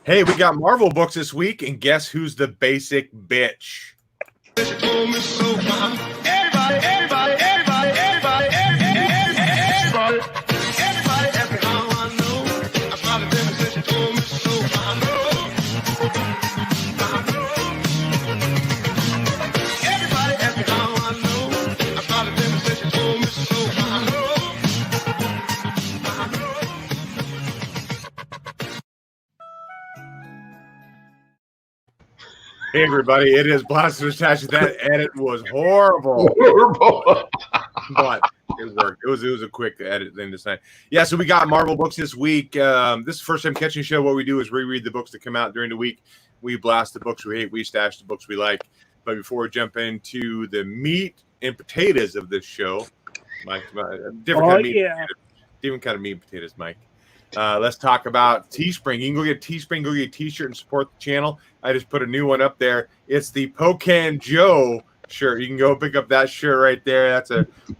Hey, we got Marvel books this week, and guess who's the basic bitch? Hey everybody, it is Blaster Stash. That edit was horrible. But it worked. It was a quick edit thing this night. Yeah, so we got Marvel books this week. This is the first time catching the show. What we do is reread the books that come out during the week. We blast the books we hate, we stash the books we like. But before we jump into the meat and potatoes of this show, Mike, different kind of meat and potatoes, Mike. Let's talk about Teespring. You can go get Teespring, go get a t-shirt and support the channel. I just put a new one up there. It's the Pocan Joe shirt. You can go pick up that shirt right there. That's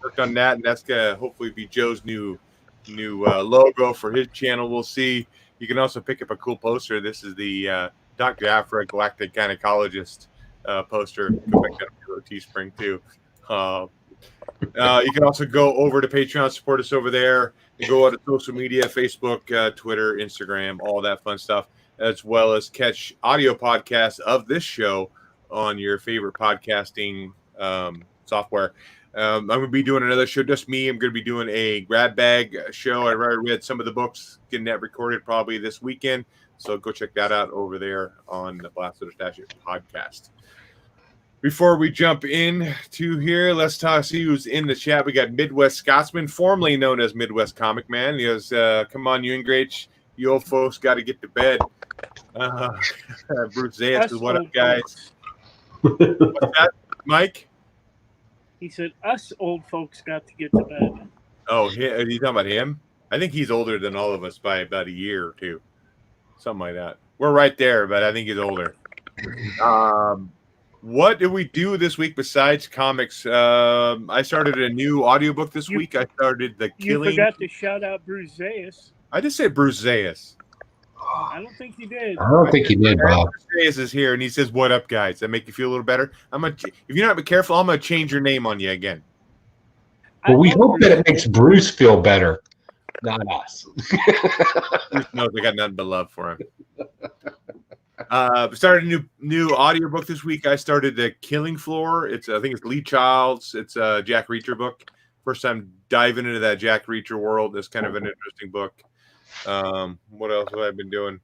worked on that, and that's gonna hopefully be Joe's new logo for his channel. We'll see. You can also pick up a cool poster. This is the Dr. Afra Galactic Gynecologist poster. Go pick that up to Teespring too. You can also go over to Patreon, support us over there. You go out to social media, Facebook, Twitter, Instagram, all that fun stuff, as well as catch audio podcasts of this show on your favorite podcasting software. I'm going to be doing another show, just me. I'm going to be doing a grab bag show. I already read some of the books, getting that recorded probably this weekend. So go check that out over there on the Blast of the Stash podcast. Before we jump in to here, let's see who's in the chat. We got Midwest Scotsman, formerly known as Midwest Comic Man. He goes, come on, you ingrates. You old folks got to get to bed. Bruce Zayas says, what up, guys? What's that, Mike? He said, us old folks got to get to bed. Oh, are you talking about him? I think he's older than all of us by about a year or two. Something like that. We're right there, but I think he's older. What did we do this week besides comics? I started a new audiobook this week. I started The Killing. You forgot to shout out Bruce Zayas. I just said Bruce Zayas. I don't think you did. I don't think you did, Bob. Bruce Zayas is here, and he says, what up, guys? That make you feel a little better? If you're not careful, I'm going to change your name on you again. Well, we hope that it makes Bruce feel better, not us. Bruce knows I got nothing but love for him. Started a new audiobook this week. I started The Killing Floor. I think it's Lee Child's. It's a Jack Reacher book. First time diving into that Jack Reacher world. It's kind of an interesting book. What else have I been doing?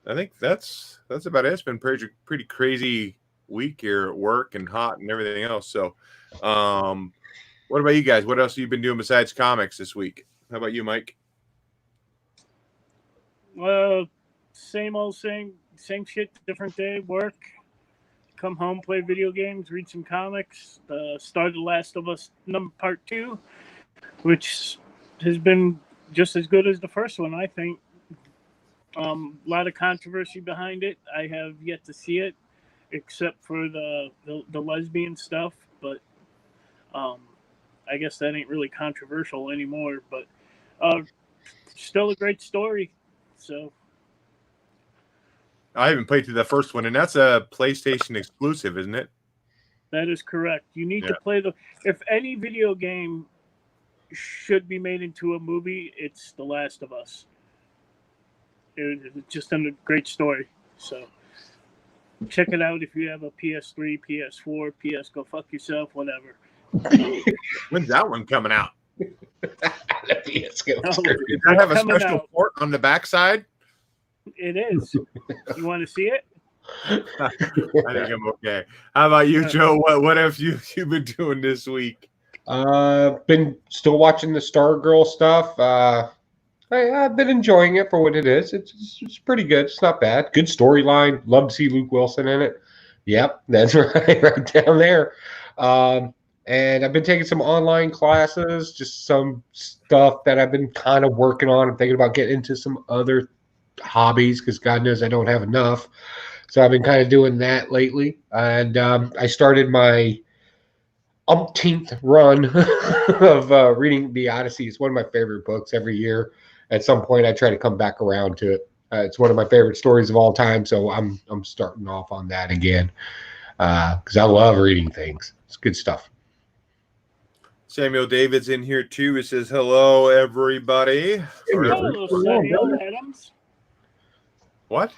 I think that's about it. It's been pretty crazy week here at work and hot and everything else. So, what about you guys? What else have you been doing besides comics this week? How about you, Mike? Well, same old same shit, different day, work, come home, play video games, read some comics, start The Last of Us Part 2, which has been just as good as the first one, I think. A lot of controversy behind it. I have yet to see it, except for the lesbian stuff, but I guess that ain't really controversial anymore, but still a great story, so... I haven't played through the first one, and that's a PlayStation exclusive, isn't it? That is correct. You need to play if any video game should be made into a movie, it's The Last of Us. It's just a great story. So check it out if you have a PS3, PS4, PS, go fuck yourself, whatever. When's that one coming out? PS Does that have a special port on the backside? It is. You want to see it? I think I'm okay. How about you, Joe? What have you been doing this week? Been still watching the Stargirl stuff. I've been enjoying it for what it is. It's pretty good. It's not bad. Good storyline. Love to see Luke Wilson in it. Yep, that's right down there. And I've been taking some online classes, just some stuff that I've been kind of working on. I'm thinking about getting into some other hobbies because God knows I don't have enough. So I've been kind of doing that lately. And I started my umpteenth run of reading The Odyssey. It's one of my favorite books every year. At some point, I try to come back around to it. It's one of my favorite stories of all time, so I'm starting off on that again because I love reading things. It's good stuff. Samuel David's in here too. He says, hello, everybody. Hello, Samuel Adams. What?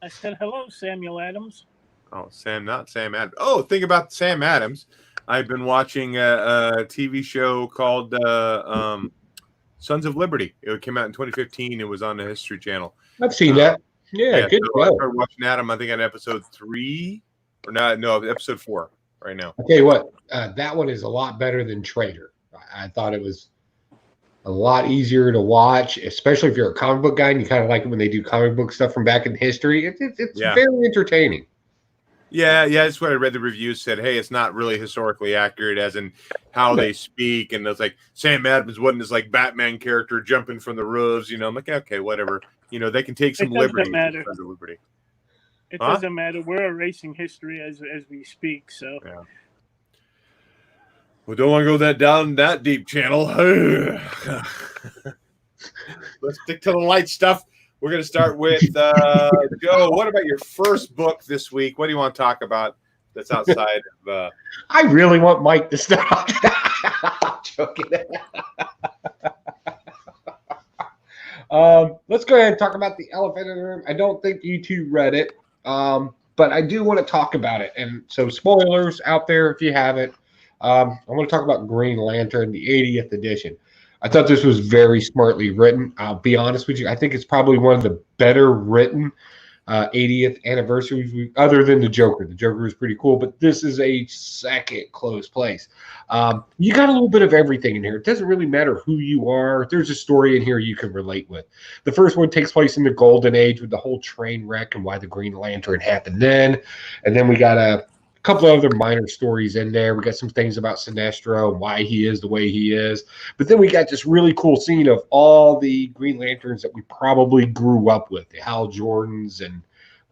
I said, hello, Samuel Adams. Oh, not Sam Adams. Oh, think about Sam Adams. I've been watching a TV show called Sons of Liberty. It came out in 2015. It was on the History Channel. I've seen that. Yeah, good so I started watching Adam. I think on episode 3 or not. No, episode 4 right now. I'll tell you what, that one is a lot better than Trader. I thought it was a lot easier to watch, especially if you're a comic book guy and you kind of like it when they do comic book stuff from back in history. It's very entertaining. Yeah, that's what I read. The reviews said, hey, it's not really historically accurate as in how they speak. And it's like Sam Adams wasn't this like Batman character jumping from the roofs. I'm like, okay, whatever. They can take some liberty. It doesn't matter. We're erasing history as we speak. So yeah. We don't want to go down that deep channel. Let's stick to the light stuff. We're going to start with Joe. What about your first book this week? What do you want to talk about that's outside of? I really want Mike to start. I'm joking. Let's go ahead and talk about The Elephant in the Room. I don't think you two read it, but I do want to talk about it. And so spoilers out there if you haven't. I want to talk about Green Lantern, the 80th edition. I thought this was very smartly written. I'll be honest with you. I think it's probably one of the better written 80th anniversaries other than the Joker. The Joker was pretty cool, but this is a second close place. You got a little bit of everything in here. It doesn't really matter who you are. There's a story in here you can relate with. The first one takes place in the Golden Age with the whole train wreck and why the Green Lantern happened then. And then we got a couple of other minor stories in there. We got some things about Sinestro and why he is the way he is. But then we got this really cool scene of all the Green Lanterns that we probably grew up with, the Hal Jordans and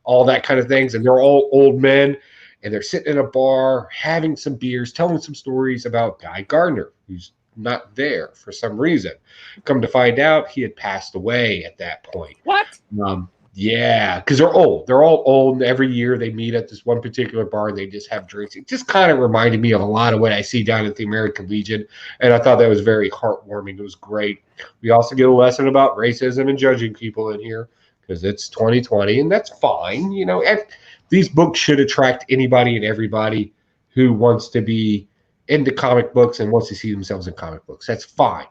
all that kind of things. And they're all old men, and they're sitting in a bar, having some beers, telling some stories about Guy Gardner, who's not there for some reason. Come to find out, he had passed away at that point. What? Yeah, because they're old. They're all old, and every year they meet at this one particular bar and they just have drinks. It just kind of reminded me of a lot of what I see down at the American Legion, and I thought that was very heartwarming. It was great. We also get a lesson about racism and judging people in here because it's 2020, and that's fine. These books should attract anybody and everybody who wants to be into comic books and wants to see themselves in comic books. That's fine.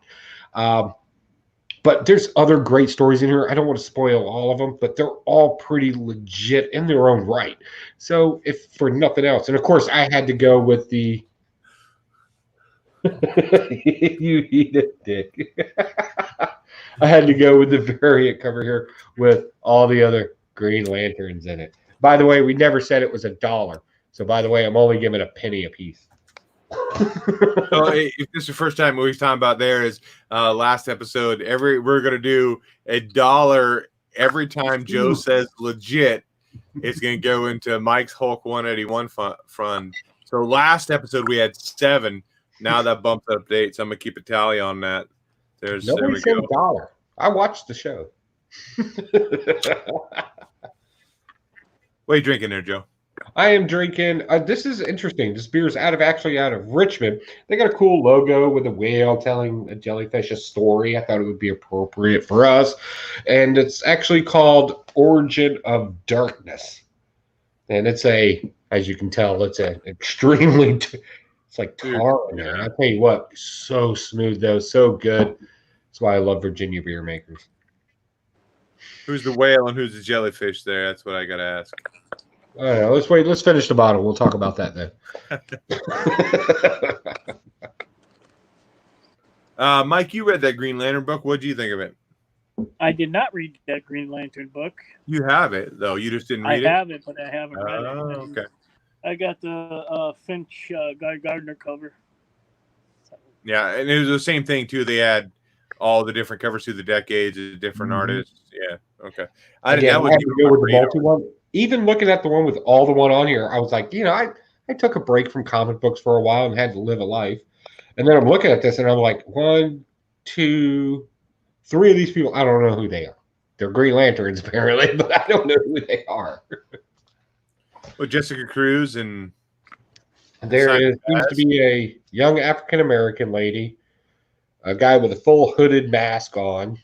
But there's other great stories in here. I don't want to spoil all of them, but they're all pretty legit in their own right. So if for nothing else, and of course I had to go with the you eat a dick. I had to go with the variant cover here with all the other Green Lanterns in it. By the way, we never said it was $1. So by the way, I'm only giving a penny a piece. So if this is the first time we're talking about there is last episode, we're gonna do $1 every time Joe says legit. It's gonna go into Mike's Hulk 181 fund. So last episode we had 7. Now that bumped up to 8, so I'm gonna keep a tally on that. Nobody said $1. I watched the show. What are you drinking there, Joe? I am drinking. This is interesting. This beer is out of Richmond. They got a cool logo with a whale telling a jellyfish a story. I thought it would be appropriate for us. And it's actually called Origin of Darkness. And it's as you can tell, it's an extremely, it's like tar in there. And I tell you what, so smooth though, so good. That's why I love Virginia beer makers. Who's the whale and who's the jellyfish there? That's what I got to ask. I don't know. Let's wait. Let's finish the bottle. We'll talk about that then. Mike, you read that Green Lantern book. What do you think of it? I did not read that Green Lantern book. You have it, though. You just didn't read it? I have it, but I haven't read it. Oh, okay. I got the Finch Guy Gardner cover. Yeah, and it was the same thing, too. They had all the different covers through the decades, the different artists. Yeah, okay. I didn't go with the multi one. Even looking at the one with all the one on here, I was like, I took a break from comic books for a while and had to live a life. And then I'm looking at this and I'm like, 1, 2, 3 of these people, I don't know who they are. They're Green Lanterns, apparently, but I don't know who they are. Well, Jessica Cruz and Seems to be a young African-American lady, a guy with a full hooded mask on,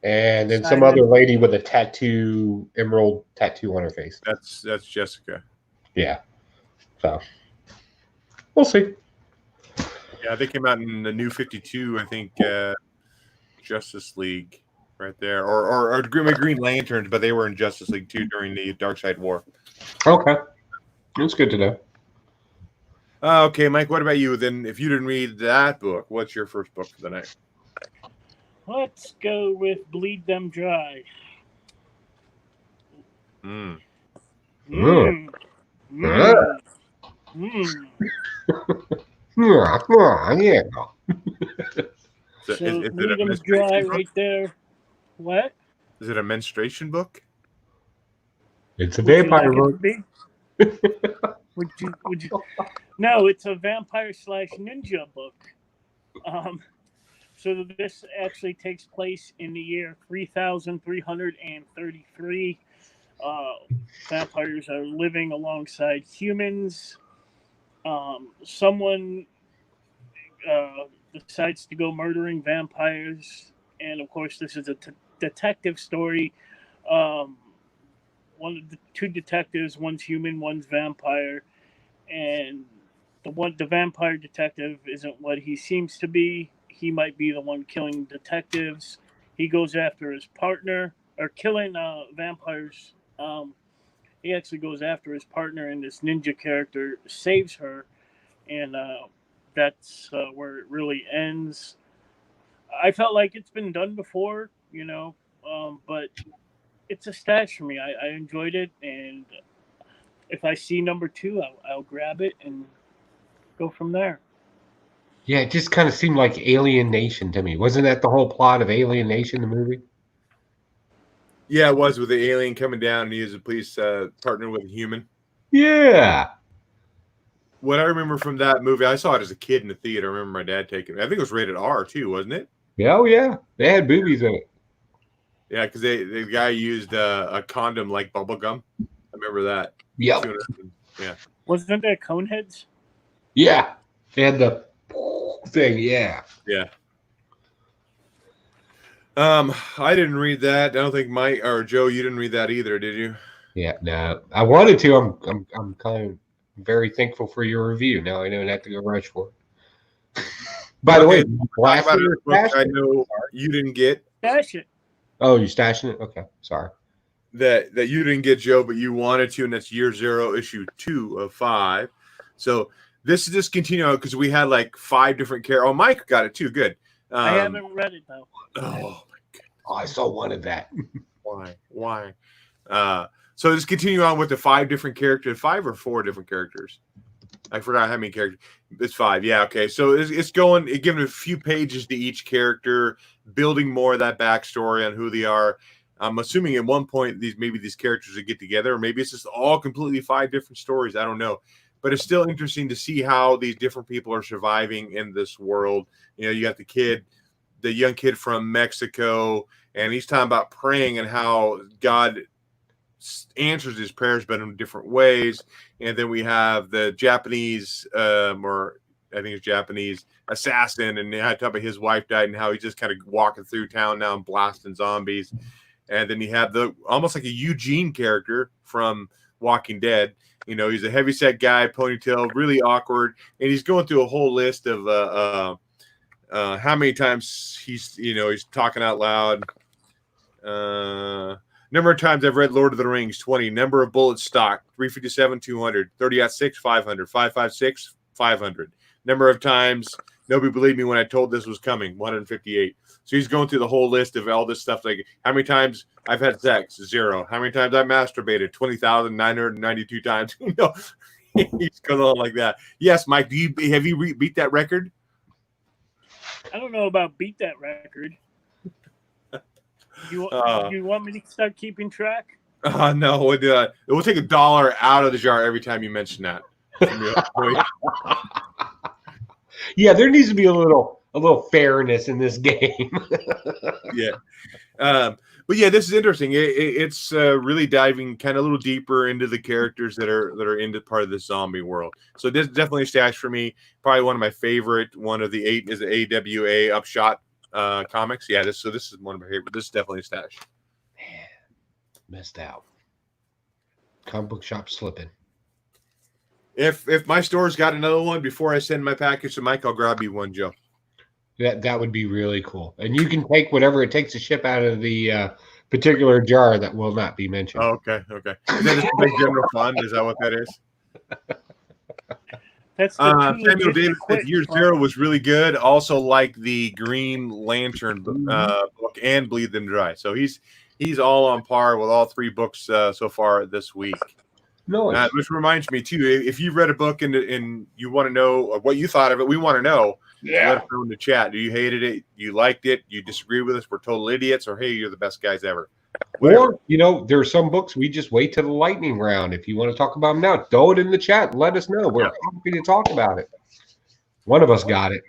and then some other lady with a emerald tattoo on her face. That's Jessica. Yeah. So we'll see. Yeah, they came out in the New 52, I think, Justice League right there, or Green Lanterns, but they were in Justice League too during the Darkseid War. Okay, that's good to know. Okay, Mike, what about you? Then, if you didn't read that book, what's your first book for the night? Let's go with Bleed Them Dry. Mm. Mm. Mm. Mm. Yeah. So Bleed Them Dry right there. What? Is it a menstruation book? It's a vampire book. Would you? No, it's a vampire/ninja book. So this actually takes place in the year 3333. Vampires are living alongside humans. Someone decides to go murdering vampires, and of course, this is a detective story. One of the two detectives, one's human, one's vampire, and the vampire detective isn't what he seems to be. He might be the one killing detectives. He goes after his partner, or killing vampires. He actually goes after his partner, and this ninja character saves her, and that's where it really ends. I felt like it's been done before, but it's a stash for me. I enjoyed it, and if I see number 2, I'll grab it and go from there. Yeah, it just kind of seemed like Alien Nation to me. Wasn't that the whole plot of Alien Nation, the movie? Yeah, it was, with the alien coming down and he was a police partner with a human. Yeah. What I remember from that movie, I saw it as a kid in the theater. I remember my dad taking it. I think it was rated R too, wasn't it? Yeah, oh yeah. They had boobies in it. Yeah, because the guy used a condom like bubble gum. I remember that. Yep. Yeah. Wasn't there Coneheads? Yeah. They had the thing, yeah. Yeah. I didn't read that. I don't think Mike or Joe, you didn't read that either, did you? Yeah, no. I wanted to. I'm kind of very thankful for your review. Now I don't have to go rush for it. By the way, talk about a book I know you didn't get. Stash it. Oh, you stashing it? Okay, sorry. That you didn't get, Joe, but you wanted to, and that's Year Zero, issue 2 of 5. So this is just continuing because we had like 5 different characters. Oh, Mike got it too. Good. I haven't read it though. Oh my god! Oh, I saw one of that. Why? So just continue on with the 5 different characters. 5 or 4 different characters. I forgot how many characters. It's 5. Yeah. Okay. So it's giving a few pages to each character, building more of that backstory on who they are. I'm assuming at one point these characters would get together, or maybe it's just all completely 5 different stories. I don't know. But it's still interesting to see how these different people are surviving in this world. You got the young kid from Mexico, and he's talking about praying and how God answers his prayers, but in different ways. And then we have the Japanese, or I think it's Japanese assassin, and I talk about his wife died and how he's just kind of walking through town now and blasting zombies. And then you have almost like a Eugene character from Walking Dead. He's a heavyset guy, ponytail, really awkward, and he's going through a whole list of how many times he's talking out loud. Number of times I've read Lord of the Rings, 20. Number of bullets stocked, 357, 200, 30-6, 500, 556, 500. Number of times nobody believed me when I told this was coming, 158. So he's going through the whole list of all this stuff, like how many times I've had sex, 0. How many times I masturbated, 20,992 times. He's going on like that. Yes, Mike, have you beat that record? I don't know about beat that record. You want me to start keeping track? No, it will take $1 out of the jar every time you mention that. Yeah, there needs to be a little fairness in this game. Yeah. But yeah, this is interesting. It's really diving kind of a little deeper into the characters that are into part of the zombie world. So this is definitely a stash for me. Probably one of my favorite. One of the 8 is the AWA Upshot comics. Yeah, this is one of my favorite. This is definitely a stash. Man, missed out. Comic book shop slipping. If my store's got another one before I send my package to Mike, I'll grab you one, Joe. That would be really cool. And you can take whatever it takes to ship out of the particular jar that will not be mentioned. Oh, okay. Is that just a big general fund? Is that what that is? That's Samuel Davis said Year Zero was really good. Also, like the Green Lantern book and Bleed Them Dry. So he's all on par with all 3 books so far this week. Nice. Which reminds me too, if you've read a book and you want to know what you thought of it, we want to know. Yeah. Let us know in the chat. Do you hated it? You liked it? You disagree with us? We're total idiots, or hey, you're the best guys ever. Whatever. Or, there are some books we just wait to the lightning round. If you want to talk about them now, throw it in the chat and let us know. We're happy to talk about it. One of us got it.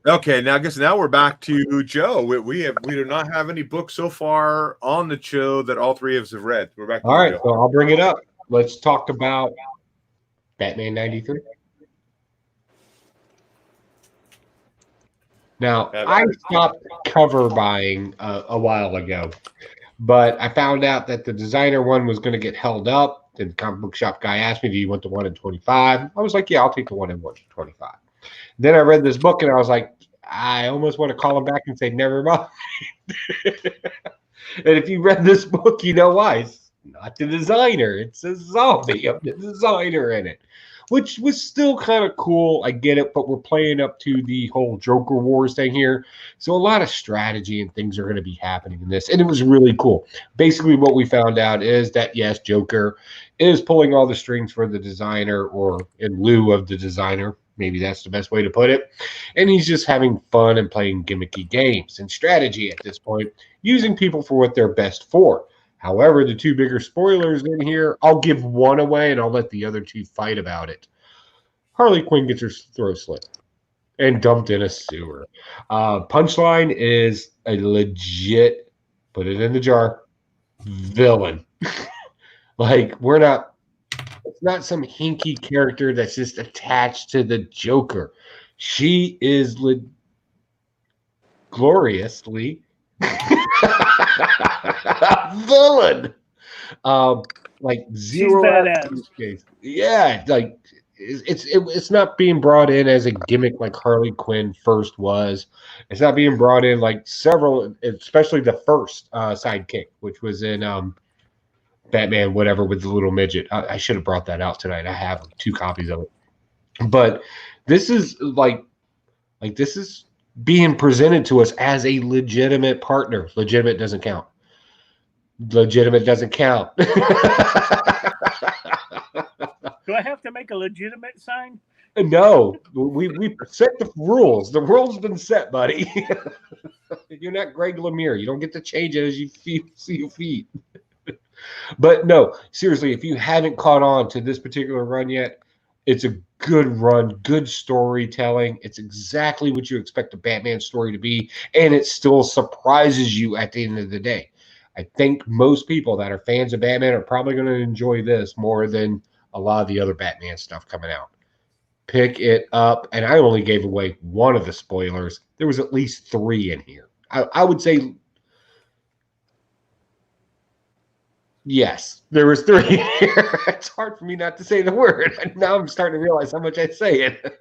Okay, now I guess we're back to Joe. We do not have any books so far on the show that all 3 of us have read. We're back to All right, Joe. so I'll bring it up. Let's talk about Batman 93. Now, I stopped cover buying a while ago, but I found out that the designer one was going to get held up. And the comic book shop guy asked me, do you want the 1 in 25? I was like, yeah, I'll take the 1 in 25. Then I read this book and I was like, I almost want to call him back and say, never mind. And if you read this book, you know why. It's not the designer. It's a zombie of the designer in it, which was still kind of cool. I get it, but we're playing up to the whole Joker Wars thing here. So a lot of strategy and things are going to be happening in this. And it was really cool. Basically, what we found out is that, yes, Joker is pulling all the strings for the designer, or in lieu of the designer. Maybe that's the best way to put it. And he's just having fun and playing gimmicky games and strategy at this point, using people for what they're best for. However, the 2 bigger spoilers in here, I'll give one away and I'll let the other 2 fight about it. Harley Quinn gets her throat slit and dumped in a sewer. Punchline is a legit, put it in the jar, villain. Like, it's not some hinky character that's just attached to the Joker. She is gloriously villain. Like zero. She's badass. Yeah, like it's not being brought in as a gimmick like Harley Quinn first was. It's not being brought in like several, especially the first sidekick, which was in Batman whatever with the little midget. I should have brought that out tonight. I have 2 copies of it. But this is like this is being presented to us as a legitimate partner. Legitimate doesn't count. Legitimate doesn't count. Do I have to make a legitimate sign? No, we set the rules. The rules been set, buddy. You're not Greg Lemire. You don't get to change it as you see your feet. But no, seriously, if you haven't caught on to this particular run yet, it's a good run, good storytelling. It's exactly what you expect a Batman story to be, and it still surprises you at the end of the day. I think most people that are fans of Batman are probably going to enjoy this more than a lot of the other Batman stuff coming out. Pick it up, and I only gave away one of the spoilers. There was at least 3 in here. I would say yes, there was 3 in here. It's hard for me not to say the word. Now I'm starting to realize how much I say it.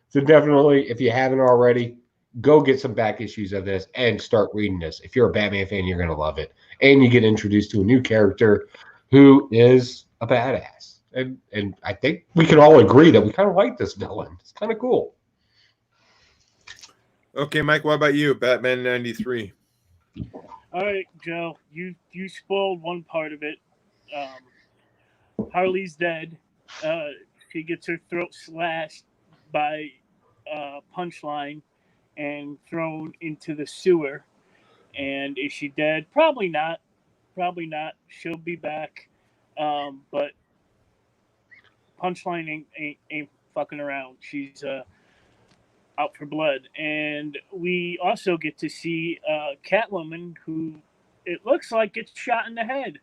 So definitely, if you haven't already, go get some back issues of this and start reading this. If you're a Batman fan, you're going to love it. And you get introduced to a new character who is a badass. And I think we can all agree that we kind of like this villain. It's kind of cool. Okay, Mike, what about you? Batman 93. All right, Joe, you spoiled one part of it. Harley's dead. She gets her throat slashed by Punchline and thrown into the sewer. And is she dead? Probably not. Probably not. She'll be back. But Punchline ain't fucking around. She's Out for Blood. And we also get to see Catwoman, who it looks like gets shot in the head.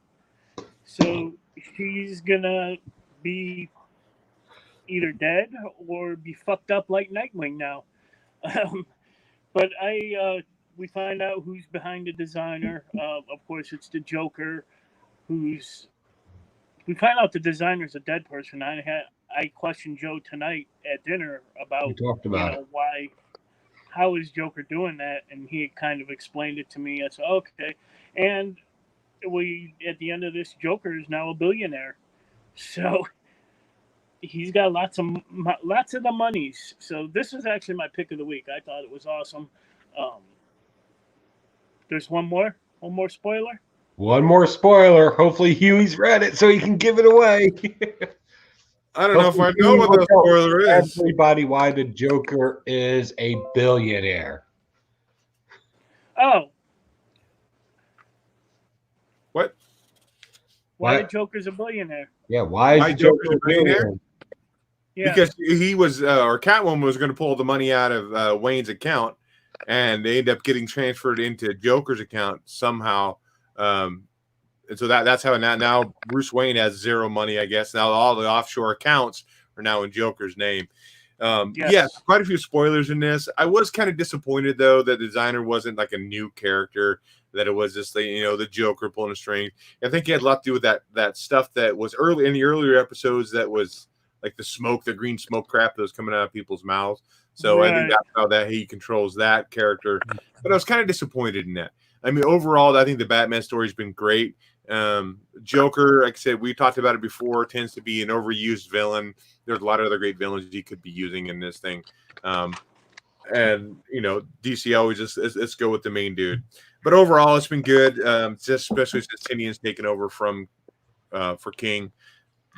So she's going to be either dead or be fucked up like Nightwing now. But we find out who's behind the designer. Of course, it's the Joker. We find out the designer's a dead person. I questioned Joe tonight at dinner about, We talked about it. how is Joker doing that, and he kind of explained it to me. I said, okay, and at the end of this, Joker is now a billionaire, so he's got lots of the monies. So this was actually my pick of the week. I thought it was awesome. There's one more spoiler. One more spoiler. Hopefully Huey's read it so he can give it away. I don't know if I know what the spoiler is. Everybody, why the Joker is a billionaire. Oh. What? Why the Joker's a billionaire? Yeah, why is Joker a billionaire? Yeah. Because he was, or Catwoman was going to pull the money out of Wayne's account, and they end up getting transferred into Joker's account somehow. And so that's how now Bruce Wayne has zero money, I guess. Now all the offshore accounts are now in Joker's name. Yes, quite a few spoilers in this. I was kind of disappointed, though, that the designer wasn't like a new character, that it was just the Joker pulling a string. I think it had a lot to do with that stuff that was early in the earlier episodes, that was like the green smoke crap that was coming out of people's mouths. So I think that's how that he controls that character. But I was kind of disappointed in that. I mean, overall, I think the Batman story's been great. Joker, like I said, we talked about it before, tends to be an overused villain. There's a lot of other great villains he could be using in this thing. And, DC always just, let's go with the main dude. But overall, it's been good, just especially since Tinian's taken over for King.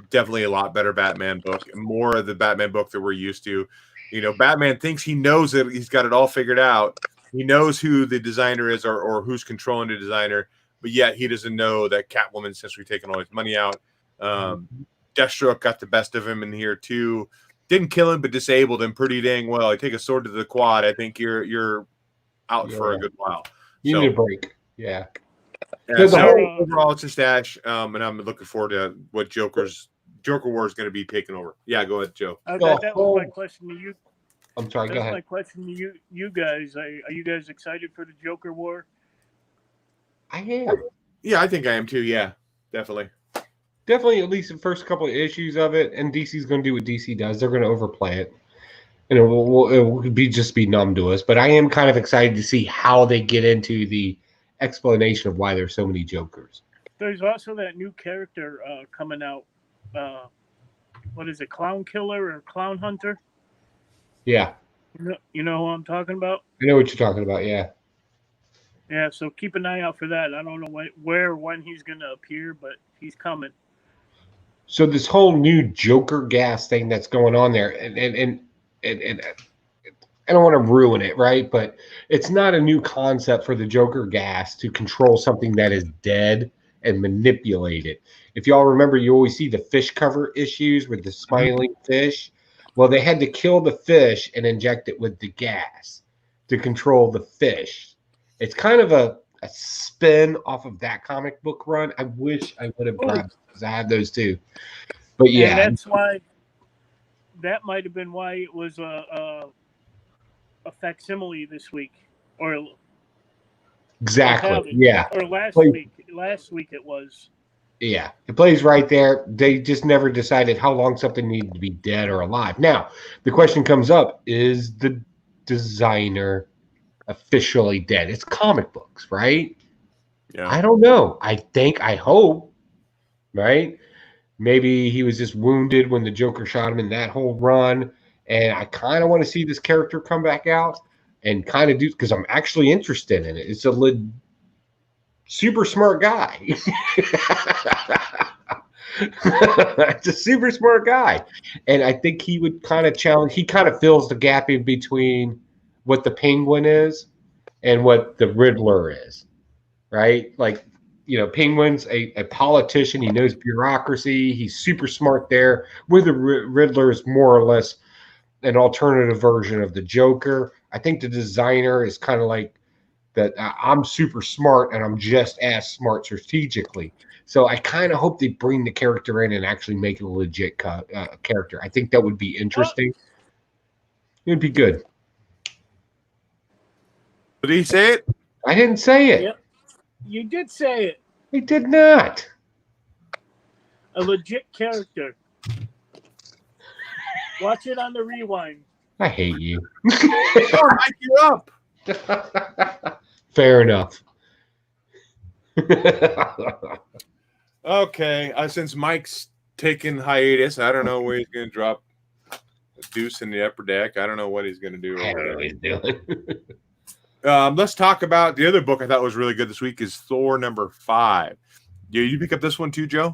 Definitely a lot better Batman book, more of the Batman book that we're used to. Batman thinks he knows that he's got it all figured out. He knows who the designer is or who's controlling the designer, but yet he doesn't know that Catwoman, since we've taken all his money out. Deathstroke got the best of him in here too. Didn't kill him, but disabled him pretty dang well. I take a sword to the quad. I think you're out for a good while. You need a break. Yeah. So overall, it's just Ash, and I'm looking forward to what Joker War is going to be taking over. Yeah, go ahead, Joe. That was my question to you. I'm sorry, go ahead. That's my question to you guys. Are you guys excited for the Joker War? I am. Yeah, I think I am too. Yeah, definitely. Definitely, at least the first couple of issues of it, and DC's going to do what DC does. They're going to overplay it, and it will just be numb to us. But I am kind of excited to see how they get into the explanation of why there's so many Jokers. There's also that new character coming out. What is it, Clown Killer or Clown Hunter? Yeah. You know who I'm talking about? I know what you're talking about, yeah. Yeah, so keep an eye out for that. I don't know where or when he's going to appear, but he's coming. So this whole new Joker gas thing that's going on there, and I don't want to ruin it, right? But it's not a new concept for the Joker gas to control something that is dead and manipulate it. If y'all remember, you always see the fish cover issues with the smiling fish. Well, they had to kill the fish and inject it with the gas to control the fish. It's kind of a spin off of that comic book run. I wish I would have grabbed those. I had those too. But yeah. And that's why, that might have been why it was a facsimile this week. Or exactly. Yeah. Or last week. Last week it was. Yeah, it plays right there. They just never decided how long something needed to be dead or alive. Now, the question comes up, is the designer officially dead? It's comic books, right? Yeah. I don't know. I hope, right? Maybe he was just wounded when the Joker shot him in that whole run. And I kind of want to see this character come back out and kind of do, because I'm actually interested in it. It's a super smart guy. It's a super smart guy. And I think he would kind of challenge, he kind of fills the gap in between what the Penguin is and what the Riddler is, right? Like, Penguin's a politician. He knows bureaucracy. He's super smart there. Where the Riddler is more or less an alternative version of the Joker. I think the designer is kind of like that. I'm super smart and I'm just as smart strategically. So I kind of hope they bring the character in and actually make it a legit character. I think that would be interesting. It would be good. Did he say it? I didn't say it. Yep. You did say it. I did not. A legit character. Watch it on the rewind. I hate you. Oh, mic you up. Fair enough. Okay. Since Mike's taking hiatus, I don't know where he's going to drop a deuce in the upper deck. I don't know what he's going to do. I don't know what he's doing. Let's talk about the other book I thought was really good this week is Thor #5. Did you pick up this one too, Joe?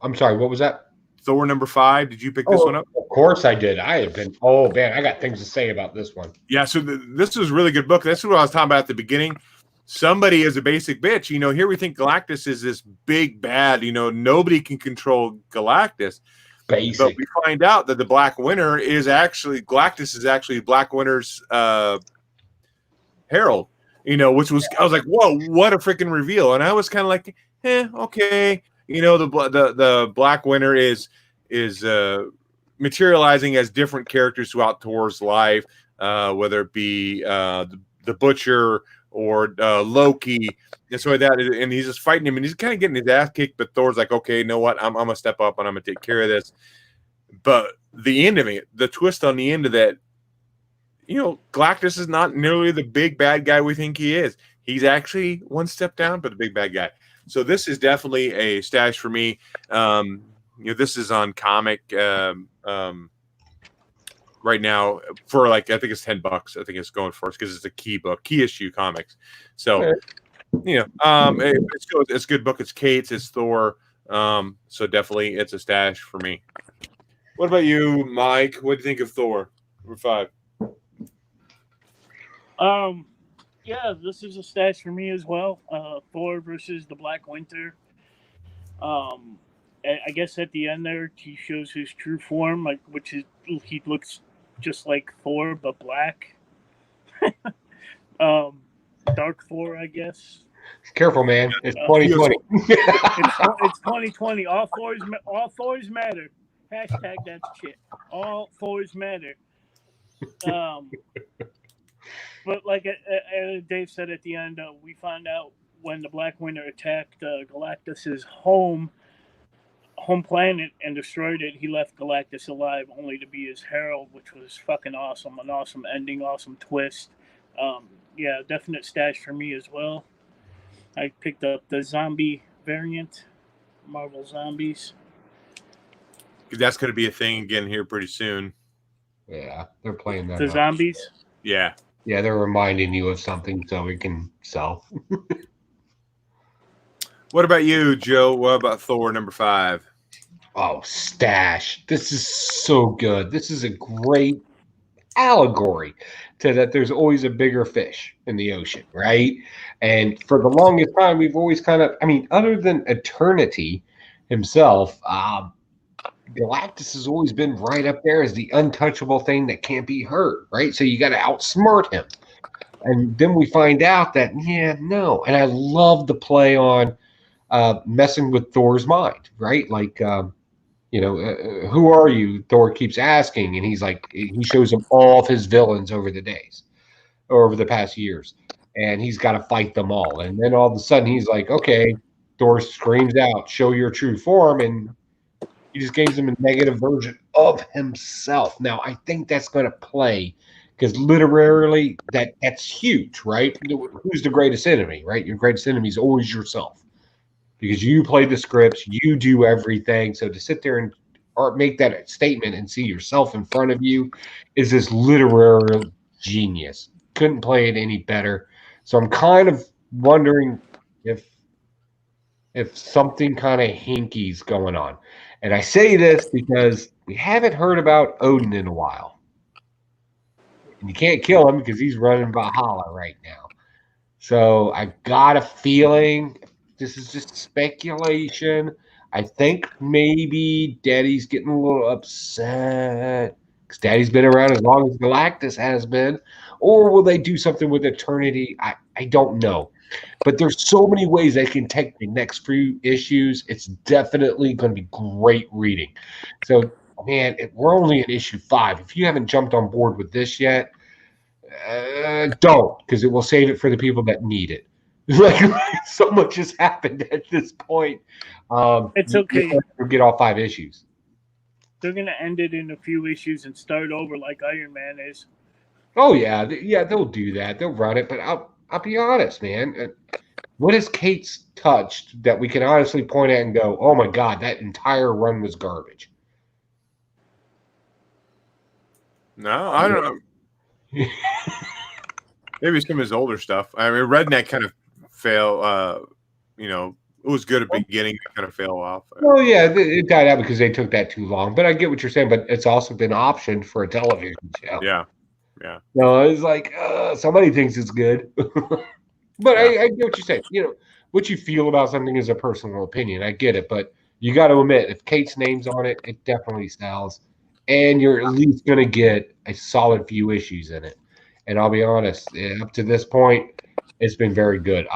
I'm sorry, what was that? Thor #5. Did you pick this one up? Of course I did. I have been. Oh man, I got things to say about this one. Yeah, so this was a really good book. That's what I was talking about at the beginning. Somebody is a basic bitch. Here we think Galactus is this big bad. Nobody can control Galactus. Basic. But we find out that the Black Winter is actually Galactus is actually Black Winter's herald. Which was I was like, whoa, what a freaking reveal! And I was kind of like, okay. The Black Winter is materializing as different characters throughout Thor's life, whether it be the Butcher or Loki and so like that. And he's just fighting him, and he's kind of getting his ass kicked. But Thor's like, okay, you know what? I'm gonna step up and I'm gonna take care of this. But the end of it, the twist on the end of that, Galactus is not nearly the big bad guy we think he is. He's actually one step down, but a big bad guy. So this is definitely a stash for me. This is on comic right now for I think it's $10. I think it's going for us because it's a key issue comics. So it's a good book. It's Kate's, it's Thor. So definitely it's a stash for me. What about you, Mike? What do you think of Thor #5? Yeah, this is a stash for me as well. Thor versus the Black Winter. I guess at the end there, he shows his true form, which is he looks just like Thor but black. Dark Thor, I guess. Careful, man. It's 2020. It's 2020. All Thors matter. Hashtag that shit. All Thors matter. But like Dave said at the end, we found out when the Black Winter attacked Galactus's home planet and destroyed it, he left Galactus alive only to be his herald, which was fucking awesome. An awesome ending, awesome twist. Yeah, definite stash for me as well. I picked up the zombie variant, Marvel Zombies. That's going to be a thing again here pretty soon. Yeah, they're playing that. The zombies? Yeah. Yeah, they're reminding you of something so we can sell. What about you, Joe? What about Thor #5? Oh, stash. This is so good. This is a great allegory to that there's always a bigger fish in the ocean, right? And for the longest time, we've always other than Eternity himself, Galactus has always been right up there as the untouchable thing that can't be hurt, right? So you got to outsmart him. And then we find out that, no. And I love the play on messing with Thor's mind, right? Who are you? Thor keeps asking. And he's like, he shows him all of his villains over the past years. And he's got to fight them all. And then all of a sudden he's like, okay, Thor screams out, show your true form. And he just gives him a negative version of himself. Now, I think that's going to play because literally that's huge, right? Who's the greatest enemy, right? Your greatest enemy is always yourself because you play the scripts, you do everything. So to sit there and make that statement and see yourself in front of you is this literary genius. Couldn't play it any better. So I'm kind of wondering if something kind of hinky's going on. And I say this because we haven't heard about Odin in a while. And you can't kill him because he's running Valhalla right now. So I've got a feeling, this is just speculation, I think maybe Daddy's getting a little upset because Daddy's been around as long as Galactus has been. Or will they do something with Eternity? I don't know. But there's so many ways they can take the next few issues. It's definitely going to be great reading. So, man, we're only at issue 5. If you haven't jumped on board with this yet, don't, because it will save it for the people that need it. Like so much has happened at this point. It's okay. We'll get all 5 issues. They're gonna end it in a few issues and start over like Iron Man is. Oh yeah, they'll do that. They'll run it, but I'll be honest, man. What has Kate's touched that we can honestly point at and go, "Oh my God, that entire run was garbage"? No, I don't know. Maybe some of his older stuff. I mean, Redneck kind of fell. It was good at the beginning. It kind of fell off. Oh yeah, it died out because they took that too long. But I get what you're saying. But it's also been optioned for a television show. Yeah. No, it's like somebody thinks it's good. But yeah. I get what you're saying. What you feel about something is a personal opinion. I get it, but you got to admit, if Kate's name's on it, it definitely sells, and you're at least going to get a solid few issues in it. And I'll be honest, up to this point, it's been very good.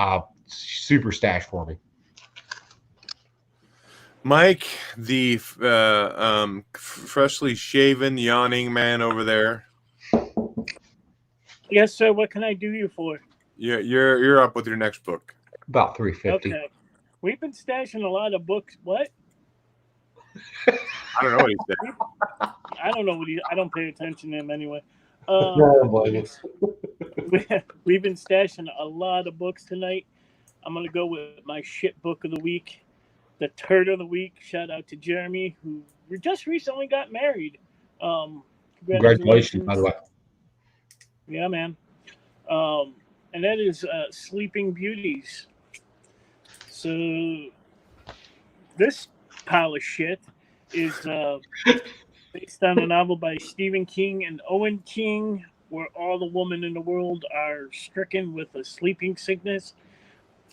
Super stash for me. Mike, the freshly shaven, yawning man over there. Yes, sir. What can I do you for? You're up with your next book. About 350. Okay. We've been stashing a lot of books. What? I don't know what he said. I don't know what I don't pay attention to him anyway. We've been stashing a lot of books tonight. I'm going to go with my shit book of the week, the turd of the week. Shout out to Jeremy, who just recently got married. Congratulations, by the way. Yeah, man. And that is Sleeping Beauties. So this pile of shit is based on a novel by Stephen King and Owen King, where all the women in the world are stricken with a sleeping sickness.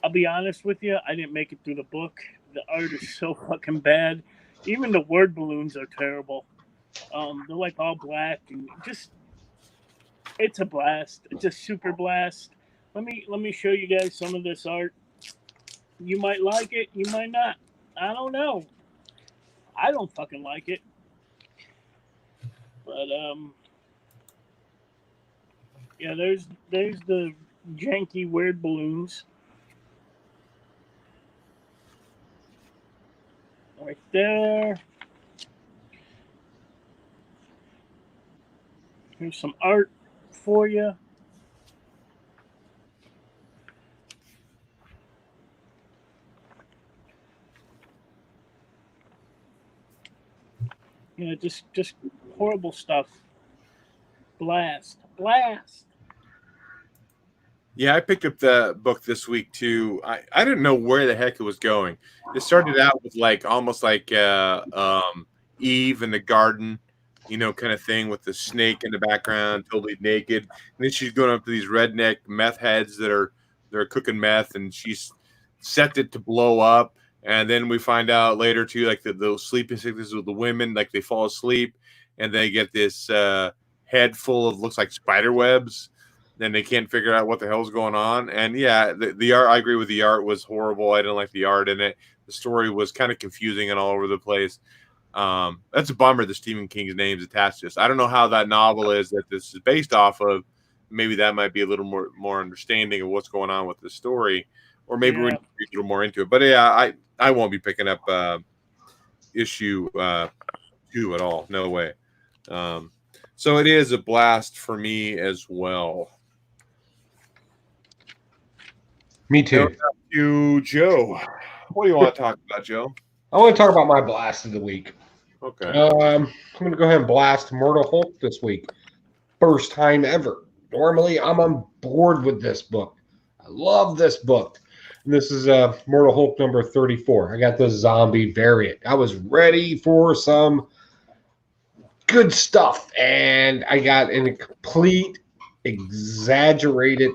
I'll be honest with you, I didn't make it through the book. The art is so fucking bad. Even the word balloons are terrible. They're like all black and just, it's a blast. It's a super blast. Let me show you guys some of this art. You might like it, you might not. I don't know. I don't fucking like it. But yeah, there's the janky weird balloons. Right there. Here's some art for you. You know, just horrible stuff. Blast. Yeah, I picked up the book this week too. I didn't know where the heck it was going. It started out with almost like Eve in the garden, kind of thing with the snake in the background, totally naked. And then she's going up to these redneck meth heads they're cooking meth, and she's set it to blow up. And then we find out later too, like the sleeping sickness with the women, like they fall asleep and they get this head full of looks like spider webs. Then they can't figure out what the hell's going on. And yeah, the art, I agree with the art was horrible. I didn't like the art in it. The story was kind of confusing and all over the place. That's a bummer that Stephen King's name's attached to this. I don't know how that novel is that this is based off of. Maybe that might be a little more understanding of what's going on with the story. Or maybe we need to read a little more into it. But yeah, I won't be picking up issue 2 at all. No way. So it is a blast for me as well. Me too. You, Joe. What do you want to talk about, Joe? I want to talk about my blast of the week. Okay. I'm going to go ahead and blast Mortal Hulk this week. First time ever. Normally, I'm on board with this book. I love this book. And this is Mortal Hulk number 34. I got the zombie variant. I was ready for some good stuff. And I got in a complete elongated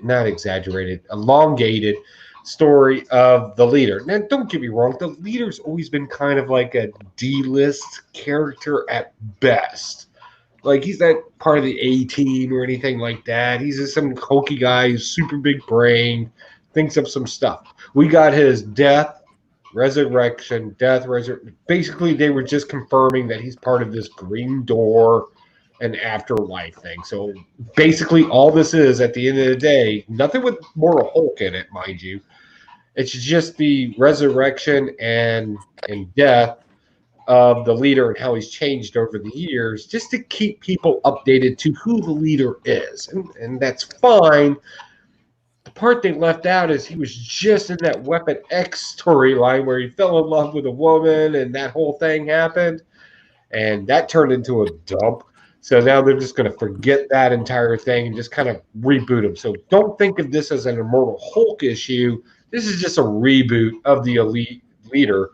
story of the leader. Now, don't get me wrong, the leader's always been kind of like a D-list character at best. Like, he's not part of the A-team or anything like that. He's just some hokey guy who's super big brain, thinks of some stuff. We got his death, resurrection. Basically, they were just confirming that he's part of this Green Door and afterlife thing. So basically, all this is, at the end of the day, nothing with Mortal Hulk in it, mind you. It's just the resurrection and death of the leader and how he's changed over the years, just to keep people updated to who the leader is. And that's fine. The part they left out is he was just in that Weapon X storyline where he fell in love with a woman and that whole thing happened. And that turned into a dump. So now they're just going to forget that entire thing and just kind of reboot him. So don't think of this as an Immortal Hulk issue. This is just a reboot of the elite leader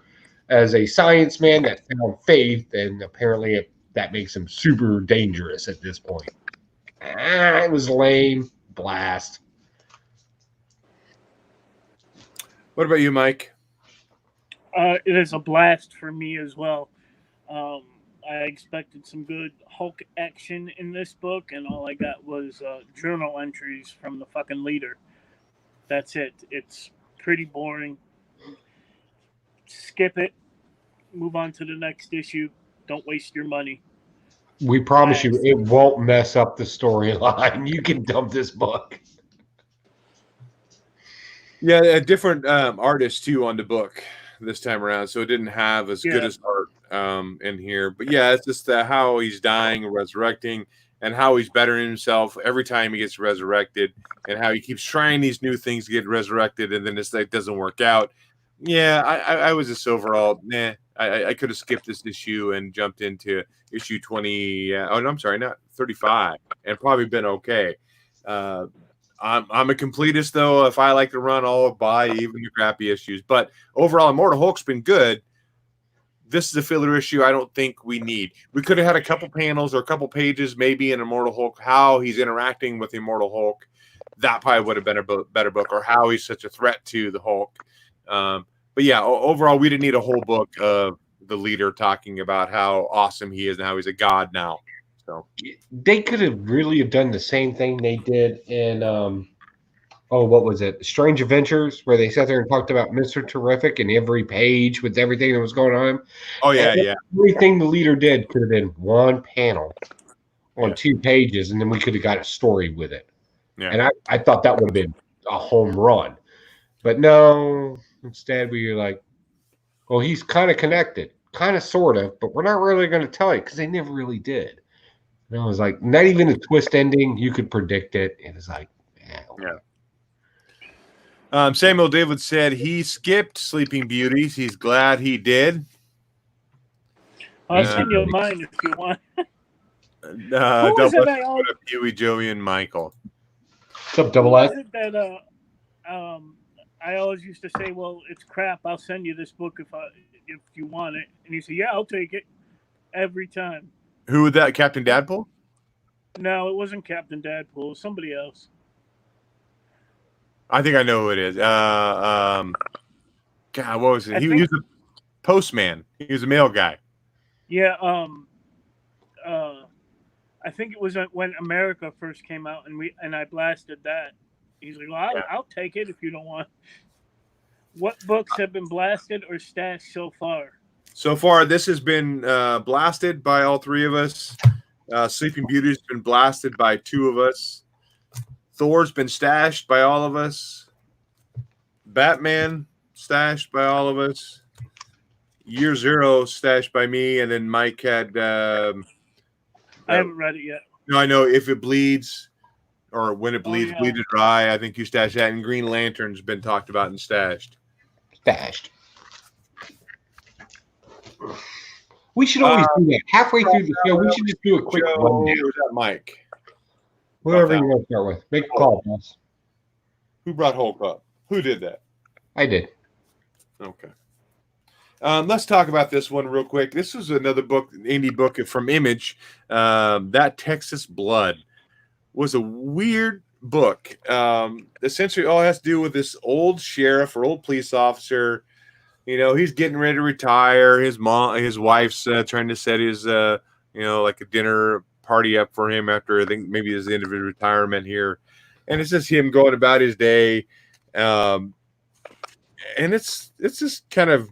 as a science man that found faith, and apparently that makes him super dangerous at this point. It was lame. Blast. What about you, Mike? It is a blast for me as well. I expected some good Hulk action in this book, and all I got was journal entries from the fucking leader. That's it. It's pretty boring. Skip it. Move on to the next issue. Don't waste your money. We promise you it won't mess up the storyline. You can dump this book. Yeah, a different artist, too, on the book this time around, so it didn't have as good as art in here. But yeah, it's just how he's dying and resurrecting, and how he's bettering himself every time he gets resurrected, and how he keeps trying these new things to get resurrected, and then it's like doesn't work out. Yeah, I was just overall, I could have skipped this issue and jumped into issue 20. Oh, no, I'm sorry, not 35, and probably been okay. I'm a completist, though. If I like to run, I'll buy even the crappy issues. But overall, Immortal Hulk's been good. This is a filler issue I don't think we need. We could have had a couple panels or a couple pages, maybe in Immortal Hulk, how he's interacting with Immortal Hulk. That probably would have been a better book, or how he's such a threat to the Hulk. But yeah, overall, we didn't need a whole book of the leader talking about how awesome he is and how he's a god now. So they could have really done the same thing they did in what was it? Strange Adventures, where they sat there and talked about Mr. Terrific and every page with everything that was going on. Oh yeah, and everything the leader did could have been one panel on 2 pages, and then we could have got a story with it. Yeah. And I thought that would have been a home run. But no, instead we were like, well, he's kind of connected, kind of, sort of, but we're not really going to tell you because they never really did. And I was like, not even a twist ending. You could predict it. It was like, Samuel David said he skipped Sleeping Beauties. He's glad he did. I'll send you mine if you want. Huey, Joey, and Michael. What's up, Double A? That I always used to say, well, it's crap. I'll send you this book if you want it. And he said, yeah, I'll take it every time. Who was that? Captain Dadpool? No, it wasn't Captain Dadpool. It was somebody else. I think I know who it is. God, what was it? He was a postman. He was a mail guy. Yeah. I think it was when America first came out, and I blasted that. He's like, well, I'll take it if you don't want. What books have been blasted or stashed so far? So far, this has been blasted by all 3 of us. Sleeping Beauty has been blasted by 2 of us. Thor's been stashed by all of us. Batman stashed by all of us. Year Zero stashed by me, and then Mike had. I haven't read it yet. No, I know If It Bleeds. Or When It Bleeds, Bleed to Dry. I think you stashed that. And Green Lantern's been talked about and stashed. We should always do that. Halfway through the show, we should just do a quick rundown. Who's that, Mike? Whoever you want to start with. Make a call, boss. Who brought Hulk up? Who did that? I did. Okay. Let's talk about this one real quick. This was another book, indie book from Image. That Texas Blood was a weird book. Essentially, all it has to do with this old sheriff or old police officer. He's getting ready to retire. His wife's trying to set his, like a dinner party up for him after I think maybe his end of his retirement here, and it's just him going about his day, and it's just kind of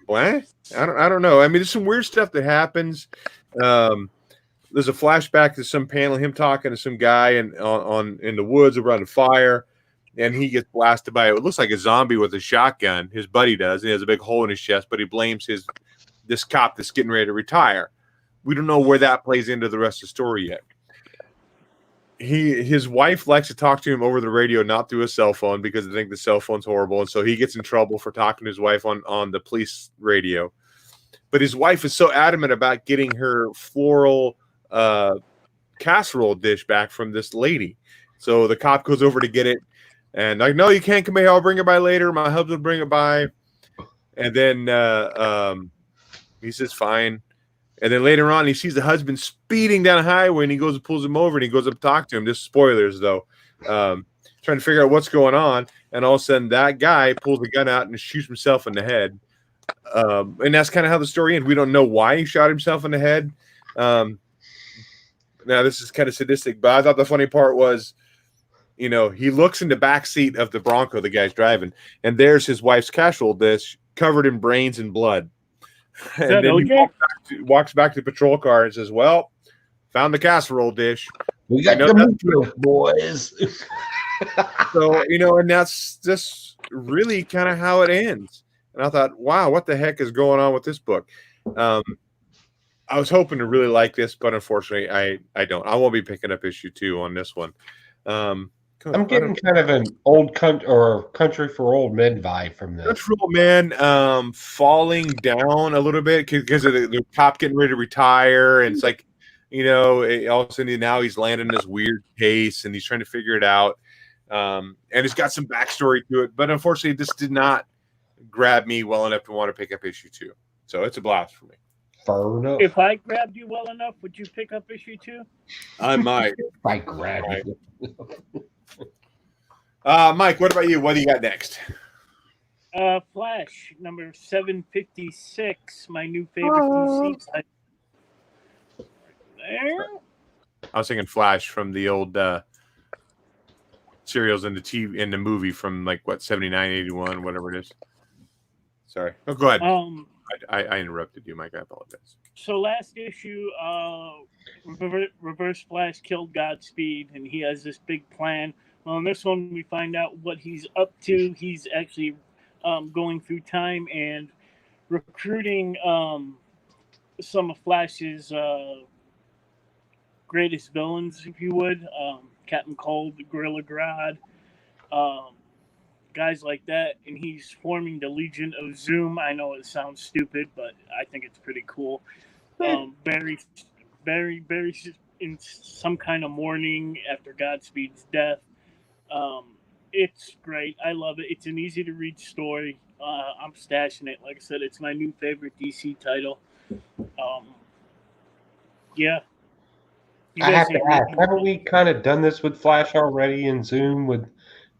blah. I don't know. I mean, there's some weird stuff that happens. There's a flashback to some panel, him talking to some guy in the woods around a fire, and he gets blasted by it looks like a zombie with a shotgun. His buddy does. And he has a big hole in his chest, but he blames this cop that's getting ready to retire. We don't know where that plays into the rest of the story yet. His wife likes to talk to him over the radio, not through a cell phone, because they think the cell phone's horrible, and so he gets in trouble for talking to his wife on the police radio. But his wife is so adamant about getting her floral casserole dish back from this lady. So the cop goes over to get it, and like, no, you can't come here. I'll bring it by later. My husband will bring it by. And then he says, fine. And then later on, he sees the husband speeding down a highway, and he goes and pulls him over, and he goes up to talk to him. This is spoilers, though. Trying to figure out what's going on. And all of a sudden, that guy pulls the gun out and shoots himself in the head. And that's kind of how the story ends. We don't know why he shot himself in the head. Now, this is kind of sadistic, but I thought the funny part was, he looks in the back seat of the Bronco the guy's driving, and there's his wife's casserole dish covered in brains and blood. And then he walks back to the patrol car and says, well, found the casserole dish. We got the movie, boys. So, and that's just really kind of how it ends. And I thought, wow, what the heck is going on with this book? I was hoping to really like this, but unfortunately, I don't. I won't be picking up issue 2 on this one. I'm getting kind of an old country for old men vibe from this. Country for old men falling down a little bit because of the cop getting ready to retire, and it's like, all of a sudden now he's landing this weird case and he's trying to figure it out, and it's got some backstory to it. But unfortunately, this did not grab me well enough to want to pick up issue 2. So it's a blast for me. Fair enough. If I grabbed you well enough, would you pick up issue 2? I might. If I grab you. Mike, what about you? What do you got next? Flash, number 756, my new favorite DC title. There. I was thinking Flash from the old serials in the movie from like 79, 81, whatever it is. Sorry. Oh, go ahead. I interrupted you, Mike. I apologize. So last issue, Reverse Flash killed Godspeed, and he has this big plan. Well, in this one, we find out what he's up to. He's actually going through time and recruiting some of Flash's greatest villains, if you would. Captain Cold, Gorilla Grodd, guys like that. And he's forming the Legion of Zoom. I know it sounds stupid, but I think it's pretty cool. Barry in some kind of mourning after Godspeed's death. It's great. I love it. It's an easy to read story. I'm stashing it. Like I said, it's my new favorite DC title. Yeah. I have to ask, haven't we kind of done this with Flash already in Zoom with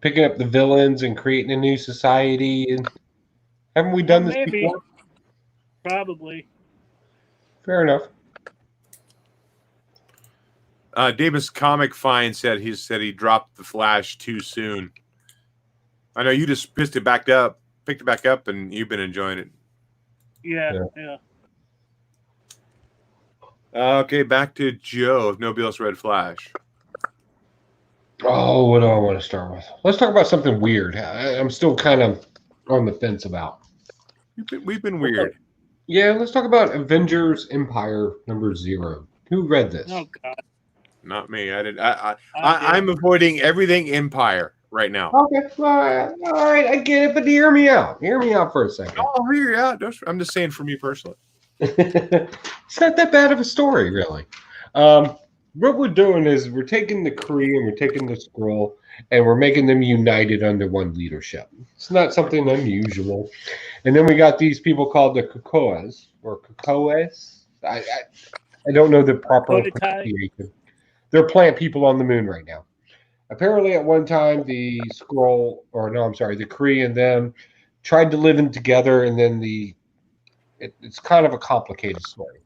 picking up the villains and creating a new society? And haven't we done this before? Probably. Fair enough. Davis Comic Find said he dropped the Flash too soon. I know you just picked it back up, and you've been enjoying it. Yeah. Okay, back to Joe. If nobody else read Flash. Oh, what do I want to start with? Let's talk about something weird. I'm still kind of on the fence about. We've been weird. Yeah, let's talk about Avengers Empire #0. Who read this? Oh God. Not me. I did. I'm avoiding everything Empire right now. Okay, all right, I get it, but hear me out. Hear me out for a second. I'll hear you out. I'm just saying for me personally. It's not that bad of a story, really. What we're doing is we're taking the Kree and we're taking the Skrull and we're making them united under one leadership. It's not something unusual. And then we got these people called the Krakoas or Krakoas. I don't know the proper pronunciation. They're plant people on the moon right now. Apparently, at one time, the Kree and them tried to live in together, and then it's kind of a complicated story.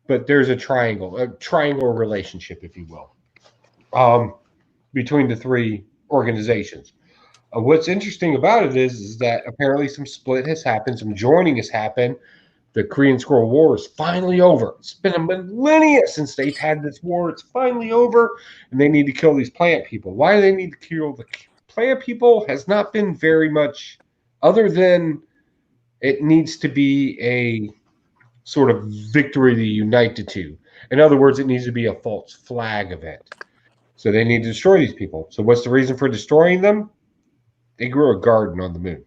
But there's a triangle relationship, if you will, between the three organizations. What's interesting about it is that apparently some split has happened, some joining has happened. The Korean Scroll War is finally over. It's been a millennia since they've had this war. It's finally over, and they need to kill these plant people. Why do they need to kill the plant people has not been very much, other than it needs to be a sort of victory to unite the two. In other words, it needs to be a false flag event. So they need to destroy these people. So what's the reason for destroying them? They grew a garden on the moon.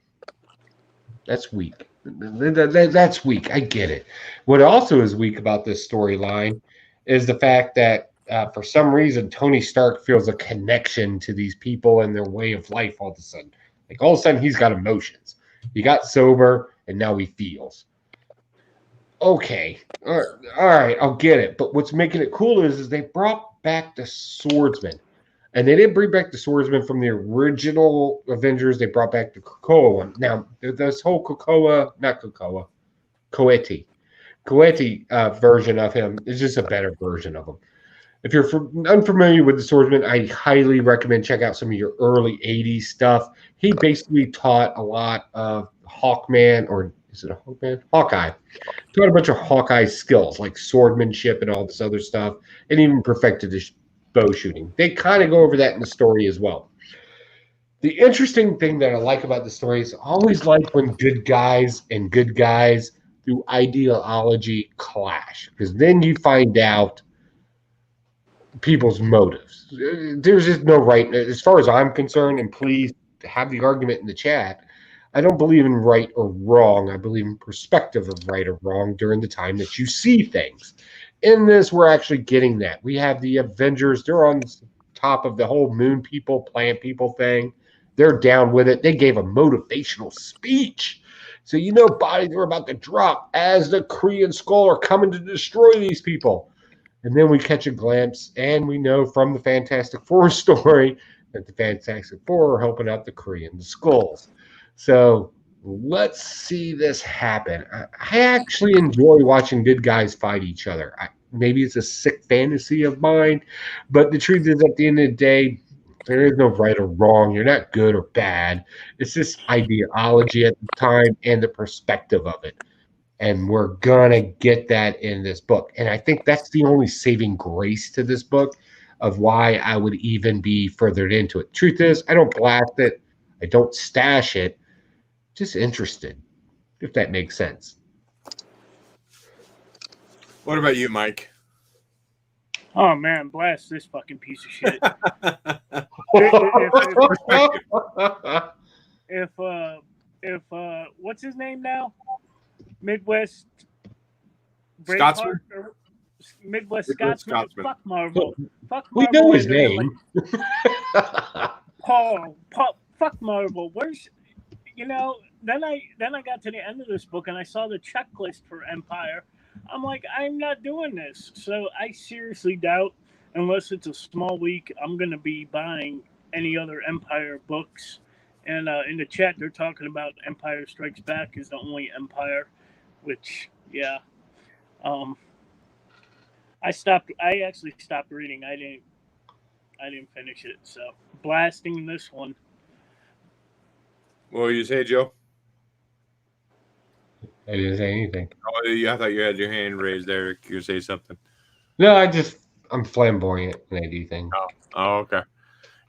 That's weak. That's weak. I get it. What also is weak about this storyline is the fact that for some reason Tony Stark feels a connection to these people and their way of life all of a sudden. Like all of a sudden he's got emotions. He got sober and now he feels. Okay. All right, I'll get it. But what's making it cool is they brought back the swordsman. And they didn't bring back the swordsman from the original Avengers. They brought back the Krakoa one. Now, this whole Coeti version of him is just a better version of him. If you're unfamiliar with the swordsman, I highly recommend check out some of your early 80s stuff. He basically taught a lot of Hawkman, or is it a Hawkman? Hawkeye. Taught a bunch of Hawkeye skills like swordmanship and all this other stuff, and even perfected his bow shooting. They kind of go over that in the story as well. The interesting thing that I like about the story is I always like when good guys through ideology clash, because then you find out people's motives. There's just no right, as far as I'm concerned, and please have the argument in the chat. I don't believe in right or wrong. I believe in perspective of right or wrong during the time that you see things. In this, we're actually getting that. We have the Avengers. They're on top of the whole moon people, plant people thing. They're down with it. They gave a motivational speech. So you know bodies are about to drop as the Korean Skull are coming to destroy these people. And then we catch a glimpse, and we know from the Fantastic Four story that the Fantastic Four are helping out the Korean Skulls. So let's see this happen. I actually enjoy watching good guys fight each other. Maybe it's a sick fantasy of mine, but the truth is, at the end of the day, there is no right or wrong. You're not good or bad. It's just ideology at the time and the perspective of it. And we're going to get that in this book. And I think that's the only saving grace to this book of why I would even be furthered into it. Truth is, I don't blast it. I don't stash it. Just interested, if that makes sense. What about you, Mike? Oh man, blast this fucking piece of shit. if what's his name now? Midwest Scotsman? Midwest Scotsman. Fuck Marvel. Fuck Marvel. We know his name. Paul. Fuck Marvel. Where's then I got to the end of this book and I saw the checklist for Empire. I'm like, I'm not doing this. So I seriously doubt, unless it's a small week, I'm going to be buying any other Empire books. And in the chat, they're talking about Empire Strikes Back is the only Empire, which, yeah. I actually stopped reading. I didn't finish it. So blasting this one. What will you say, Joe? I didn't say anything. Oh, I thought you had your hand raised there. You say something. No, I'm flamboyant when I do things. Oh, okay.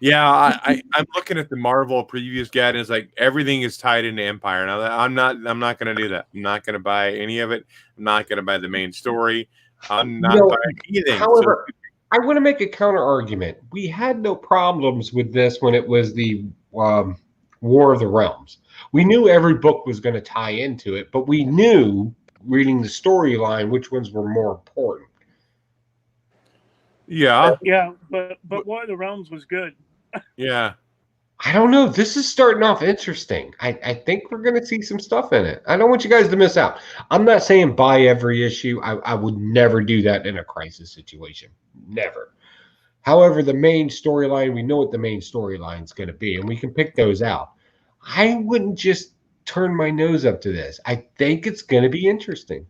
Yeah, I'm looking at the Marvel previous guide, and it's like everything is tied into Empire. Now, I'm not going to do that. I'm not going to buy any of it. I'm not going to buy the main story. I'm not buying anything. However, I want to make a counter argument. We had no problems with this when it was the War of the Realms. We knew every book was going to tie into it, but we knew, reading the storyline, which ones were more important. Yeah. Yeah, but War of the Realms was good. Yeah. I don't know. This is starting off interesting. I think we're going to see some stuff in it. I don't want you guys to miss out. I'm not saying buy every issue. I would never do that in a crisis situation. Never. However, the main storyline, we know what the main storyline is going to be, and we can pick those out. I wouldn't just turn my nose up to this. I think it's going to be interesting.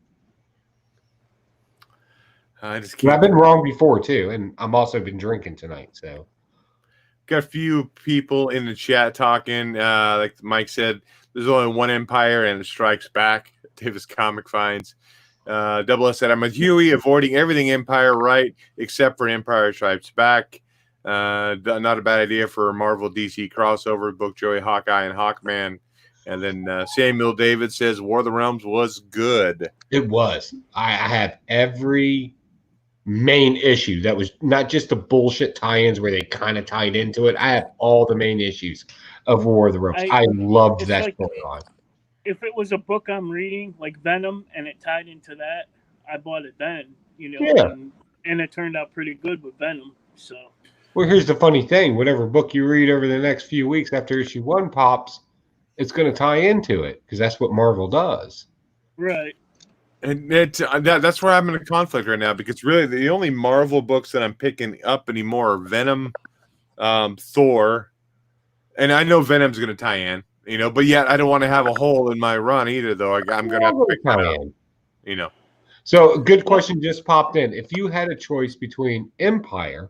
I just But can't. I've been wrong before too, and I'm also been drinking tonight. So Got a few people in the chat talking. Like Mike said, there's only one Empire, and it strikes back. Davis Comic Finds. Double S said, I'm a Huey, avoiding everything Empire, right, except for Empire Strikes Back. Not a bad idea for a Marvel DC crossover, book Joey, Hawkeye, and Hawkman. And then Samuel David says, War of the Realms was good. it was. I have every main issue that was not just the bullshit tie-ins where they kind of tied into it. I have all the main issues of War of the Realms. I loved that storyline. If it was a book I'm reading, like Venom, and it tied into that, I bought it then, and it turned out pretty good with Venom. So, well, here's the funny thing: whatever book you read over the next few weeks after issue 1 pops, it's going to tie into it because that's what Marvel does. Right. And that's where I'm in a conflict right now, because really the only Marvel books that I'm picking up anymore are Venom, Thor, and I know Venom's going to tie in. But yet I don't want to have a hole in my run either, though. I'm going to have to pick that up. So, a good question just popped in. If you had a choice between Empire,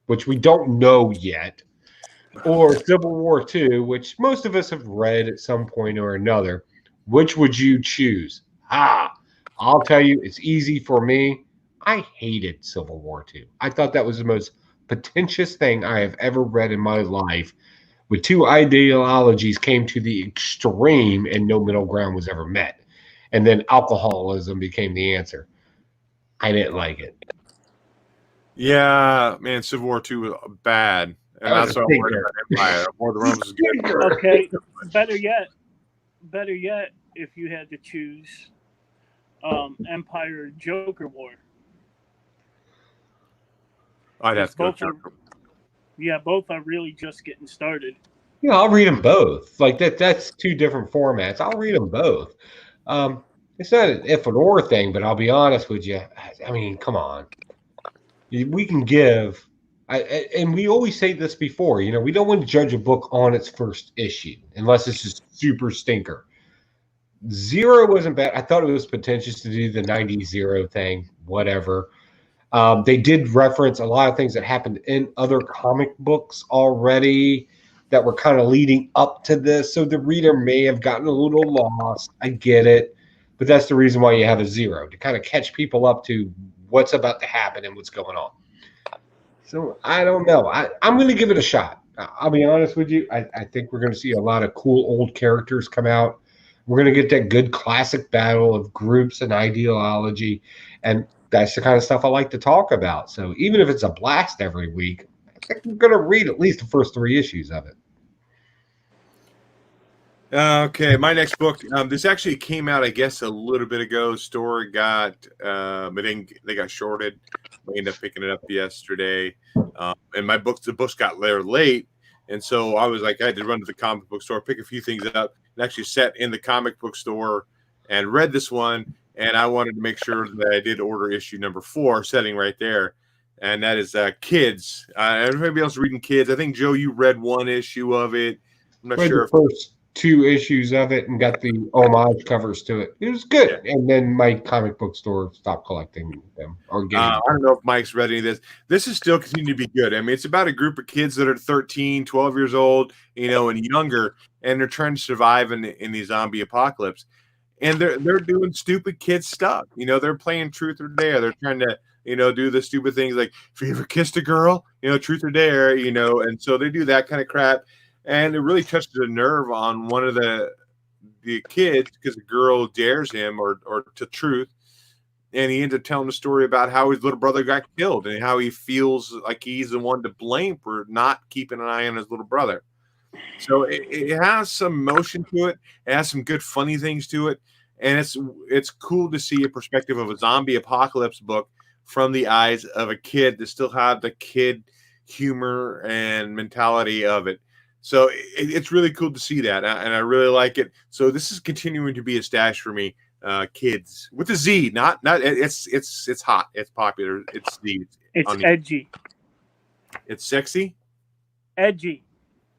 which we don't know yet, or Civil War II, which most of us have read at some point or another, which would you choose? I'll tell you, it's easy for me. I hated Civil War II. I thought that was the most pretentious thing I have ever read in my life. With two ideologies came to the extreme and no middle ground was ever met. And then alcoholism became the answer. I didn't like it. Yeah, man, Civil War II was bad. And that's why I'm worried about Empire. War of the Realms is good. Okay, better yet, if you had to choose Empire or Joker War. I'd have to go Joker. Both are really just getting started. Yeah, I'll read them both. Like that's two different formats. I'll read them both. It's not an if and or thing, but I'll be honest with you. I mean, come on. We can give, and we always say this before, we don't want to judge a book on its first issue unless it's just super stinker. Zero wasn't bad. I thought it was pretentious to do the 90-0 thing, whatever. They did reference a lot of things that happened in other comic books already that were kind of leading up to this. So the reader may have gotten a little lost. I get it. But that's the reason why you have a 0, to kind of catch people up to what's about to happen and what's going on. So I don't know. I'm going to give it a shot. I'll be honest with you. I think we're going to see a lot of cool old characters come out. We're going to get that good classic battle of groups and ideology. And that's the kind of stuff I like to talk about. So even if it's a blast every week, I think I'm going to read at least the first 3 issues of it. Okay, my next book. This actually came out, I guess, a little bit ago. Store got, but they got shorted. We ended up picking it up yesterday, and the books got there late, and so I was like, I had to run to the comic book store, pick a few things up, and actually sat in the comic book store and read this one. And I wanted to make sure that I did order issue number 4, sitting right there, and that is Kids. Everybody else reading Kids? I think Joe, you read 1 issue of it. I'm not sure. The first 2 issues of it and got the homage covers to it. It was good. Yeah. And then my comic book store stopped collecting them. I don't know if Mike's read any of this. This is still continuing to be good. I mean, it's about a group of kids that are 13, 12 years old, and younger, and they're trying to survive in the zombie apocalypse. And they're doing stupid kid stuff. They're playing truth or dare. They're trying to, do the stupid things like, if you ever kissed a girl, truth or dare, and so they do that kind of crap. And it really touches a nerve on one of the kids because a girl dares him or to truth. And he ends up telling a story about how his little brother got killed and how he feels like he's the one to blame for not keeping an eye on his little brother. So it has some emotion to it. It has some good, funny things to it. And it's cool to see a perspective of a zombie apocalypse book from the eyes of a kid that still have the kid humor and mentality of it. So it's really cool to see that, and I really like it. So this is continuing to be a stash for me. Kids with a Z, not it's hot, it's popular, it's Z. It's edgy. It's sexy? Edgy.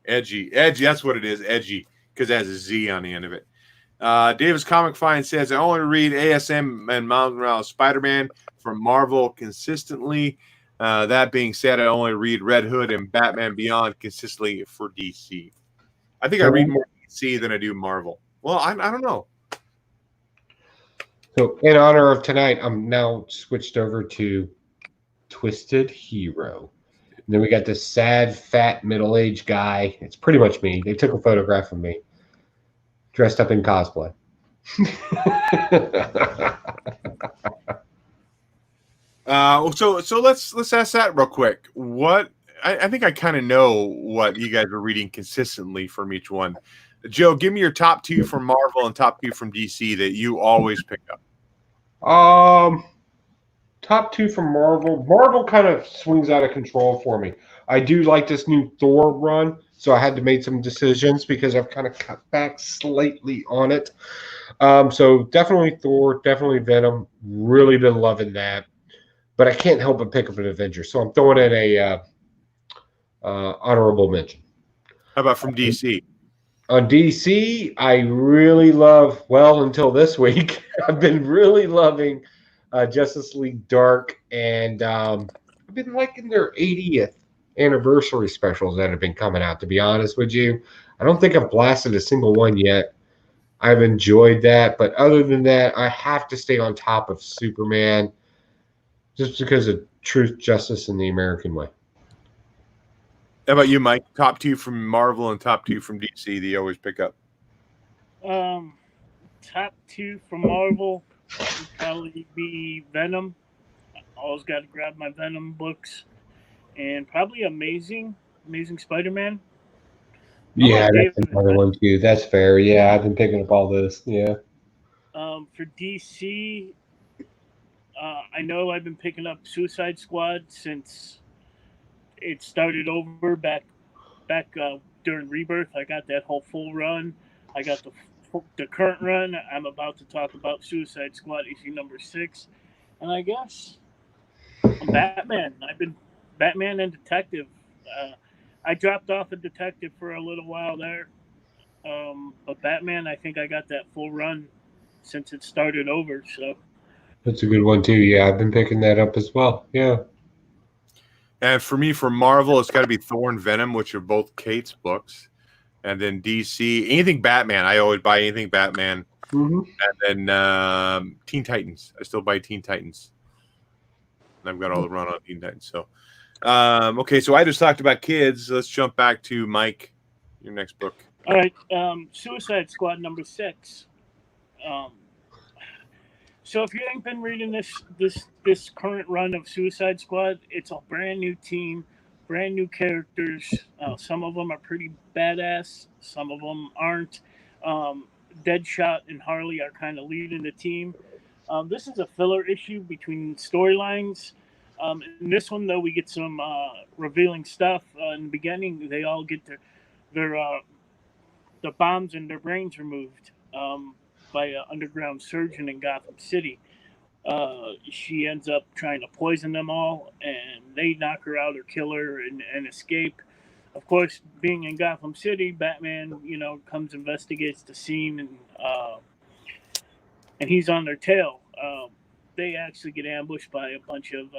Edgy. That's what it is. Edgy. Because it has a Z on the end of it. Davis Comic Find says, I only read ASM and Miles Morales Spider-Man from Marvel consistently. That being said, I only read Red Hood and Batman Beyond consistently for DC. I think I read more DC than I do Marvel. Well, I don't know. So in honor of tonight, I'm now switched over to Twisted Hero. And then we got this sad, fat, middle-aged guy. It's pretty much me. They took a photograph of me dressed up in cosplay. So let's ask that real quick. What I think I kind of know what you guys are reading consistently from each one. Joe, give me your top 2 from Marvel and top 2 from DC that you always pick up. Top 2 from Marvel. Marvel kind of swings out of control for me. I do like this new Thor run, so I had to make some decisions because I've kind of cut back slightly on it. So definitely Thor, definitely Venom. Really been loving that. But I can't help but pick up an Avenger, so I'm throwing in a honorable mention. How about from DC? On DC, I really love, well, until this week, I've been really loving Justice League Dark, and I've been liking their 80th anniversary specials that have been coming out, to be honest with you. I don't think I've blasted a single one yet. I've enjoyed that, but other than that, I have to stay on top of Superman just because of truth, justice, and the American way. How about you, Mike? Top 2 from Marvel and top 2 from DC that you always pick up. Top 2 from Marvel would probably be Venom. I always got to grab my Venom books, and probably Amazing Spider-Man. Yeah, that's another one too. That's fair. Yeah, I've been picking up all this. Yeah. For DC, I know I've been picking up Suicide Squad since it started over back during Rebirth. I got that whole full run. I got the current run. I'm about to talk about Suicide Squad issue number 6, and I guess I'm Batman. I've been Batman and Detective. I dropped off a Detective for a little while there, but Batman, I think I got that full run since it started over. So that's a good one too. Yeah, I've been picking that up as well. Yeah. And for me, for Marvel, it's got to be Thor and Venom, which are both Kate's books. And then DC, anything Batman. I always buy anything Batman. Mm-hmm. And then Teen Titans. I still buy Teen Titans. And I've got all the run on Teen Titans. So, okay, so I just talked about kids. Let's jump back to Mike, your next book. All right, Suicide Squad number 6. So if you ain't been reading this current run of Suicide Squad, it's a brand new team, brand new characters. Some of them are pretty badass. Some of them aren't. Deadshot and Harley are kind of leading the team. This is a filler issue between storylines. In this one, though, we get some revealing stuff. In the beginning, they all get their the bombs in their brains removed by an underground surgeon in Gotham City. She ends up trying to poison them all, and they knock her out or kill her and escape. Of course, being in Gotham City, Batman, comes, investigates the scene, and he's on their tail. They actually get ambushed by a bunch of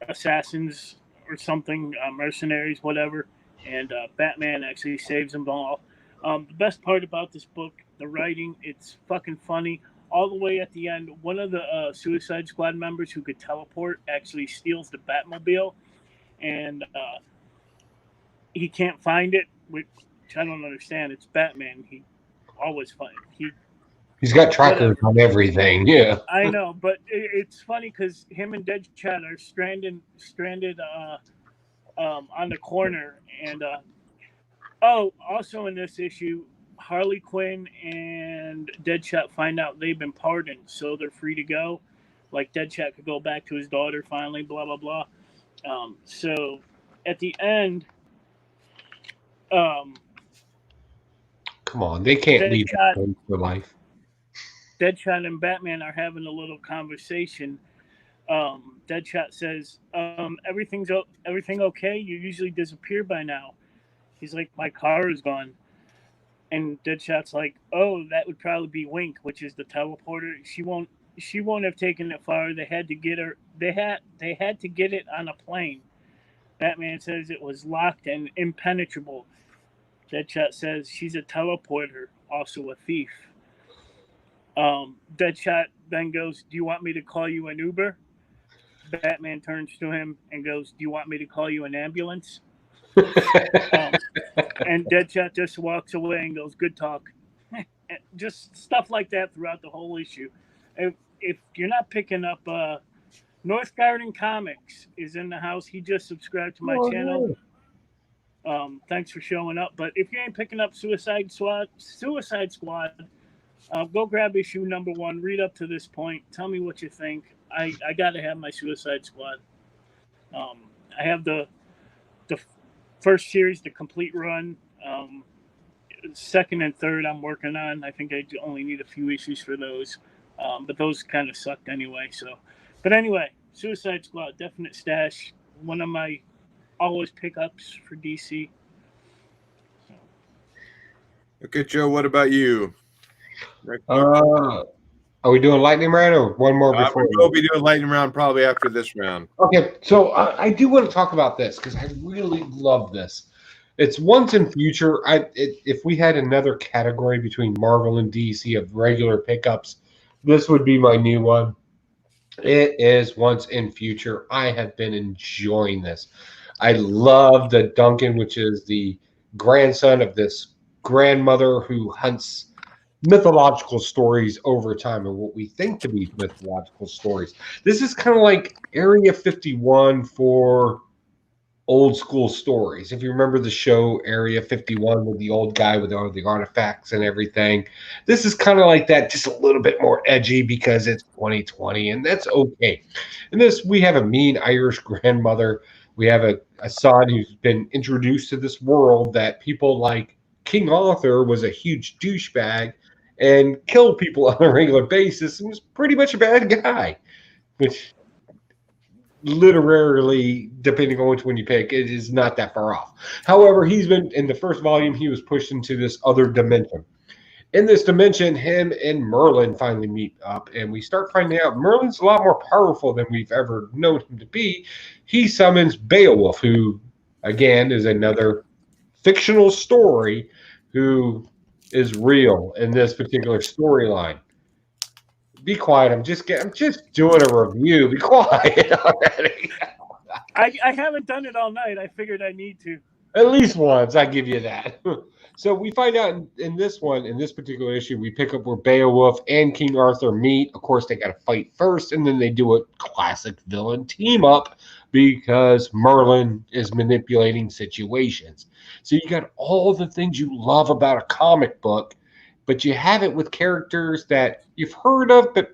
assassins or something, mercenaries, whatever, and Batman actually saves them all. The best part about this book, the writing, it's fucking funny. All the way at the end, one of the Suicide Squad members who could teleport actually steals the Batmobile, and he can't find it, which I don't understand. It's Batman. He always finds He's got trackers on everything. Yeah, I know, but it's funny because him and Deadshot are stranded on the corner, and also in this issue, Harley Quinn and Deadshot find out they've been pardoned, so they're free to go. Like Deadshot could go back to his daughter finally, blah blah blah. So at the end, come on, they can't leave for life. Deadshot and Batman are having a little conversation Deadshot says, everything okay? You usually disappear by now. He's like, my car is gone. And Deadshot's like, oh, that would probably be Wink, which is the teleporter. She won't have taken it far. They had to get her. They had to get it on a plane. Batman says it was locked and impenetrable. Deadshot says she's a teleporter, also a thief. Deadshot then goes, do you want me to call you an Uber? Batman turns to him and goes, do you want me to call you an ambulance? And Deadshot just walks away and goes, good talk. Just stuff like that throughout the whole issue. If you're not picking up, North Garden Comics is in the house. He just subscribed to my channel. Thanks for showing up. But if you ain't picking up Suicide Squad, go grab issue number 1. Read up to this point. Tell me what you think. I got to have my Suicide Squad. I have the first series, the complete run. Second and third I'm working on. I think I only need a few issues for those. But those kind of sucked anyway. But anyway, Suicide Squad, definite stash. One of my always pickups for DC. Okay, Joe, what about you? Are we doing lightning round or one more before? We'll be doing lightning round probably after this round. Okay, so I do want to talk about this because I really love this. It's once in future. If we had another category between Marvel and DC of regular pickups, this would be my new one. It is once in future. I have been enjoying this. I love the Duncan, which is the grandson of this grandmother who hunts mythological stories over time and what we think to be mythological stories. This is kind of like Area 51 for old school stories. If you remember the show Area 51 with the old guy with all the artifacts and everything, this is kind of like that, just a little bit more edgy because it's 2020, and that's okay. In this, we have a mean Irish grandmother. We have a son who's been introduced to this world that people like King Arthur was a huge douchebag and killed people on a regular basis and was pretty much a bad guy, which literally, depending on which one you pick, it is not that far off. However, he's been, in the first volume, he was pushed into this other dimension. In this dimension, him and Merlin finally meet up, and we start finding out Merlin's a lot more powerful than we've ever known him to be. He summons Beowulf, who, again, is another fictional story who is real in this particular storyline. Be quiet. I'm just doing a review. Be quiet already. I haven't done it all night. I figured I need to. At least once, I give you that. So we find out in this one, in this particular issue, we pick up where Beowulf and King Arthur meet. Of course, they got to fight first, and then they do a classic villain team up because Merlin is manipulating situations. So you got all the things you love about a comic book, but you have it with characters that you've heard of, but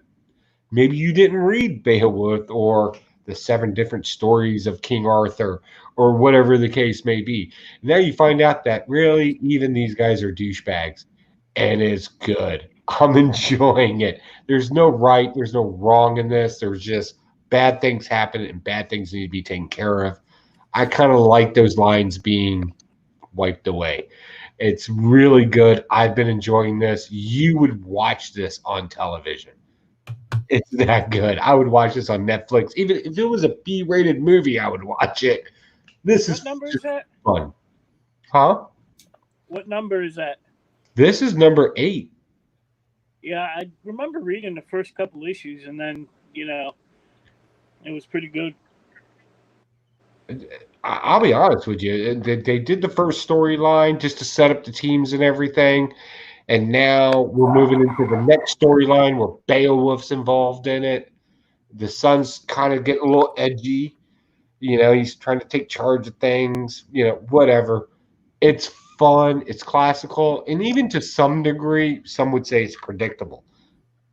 maybe you didn't read Beowulf or the 7 different stories of King Arthur or whatever the case may be. Now you find out that really even these guys are douchebags, and it's good. I'm enjoying it. There's no right, there's no wrong in this. There's just bad things happen and bad things need to be taken care of. I kind of like those lines being wiped away. It's really good. I've been enjoying this. You would watch this on television. It's that good. I would watch this on Netflix. Even if it was a B-rated movie, I would watch it. This What number is that? Fun. Huh? What number is that? This is number 8. Yeah, I remember reading the first couple issues, and then, it was pretty good. I'll be honest with you. They did the first storyline just to set up the teams and everything. And now we're moving into the next storyline where Beowulf's involved in it. The son's kind of getting a little edgy. He's trying to take charge of things, whatever. It's fun. It's classical. And even to some degree, some would say it's predictable.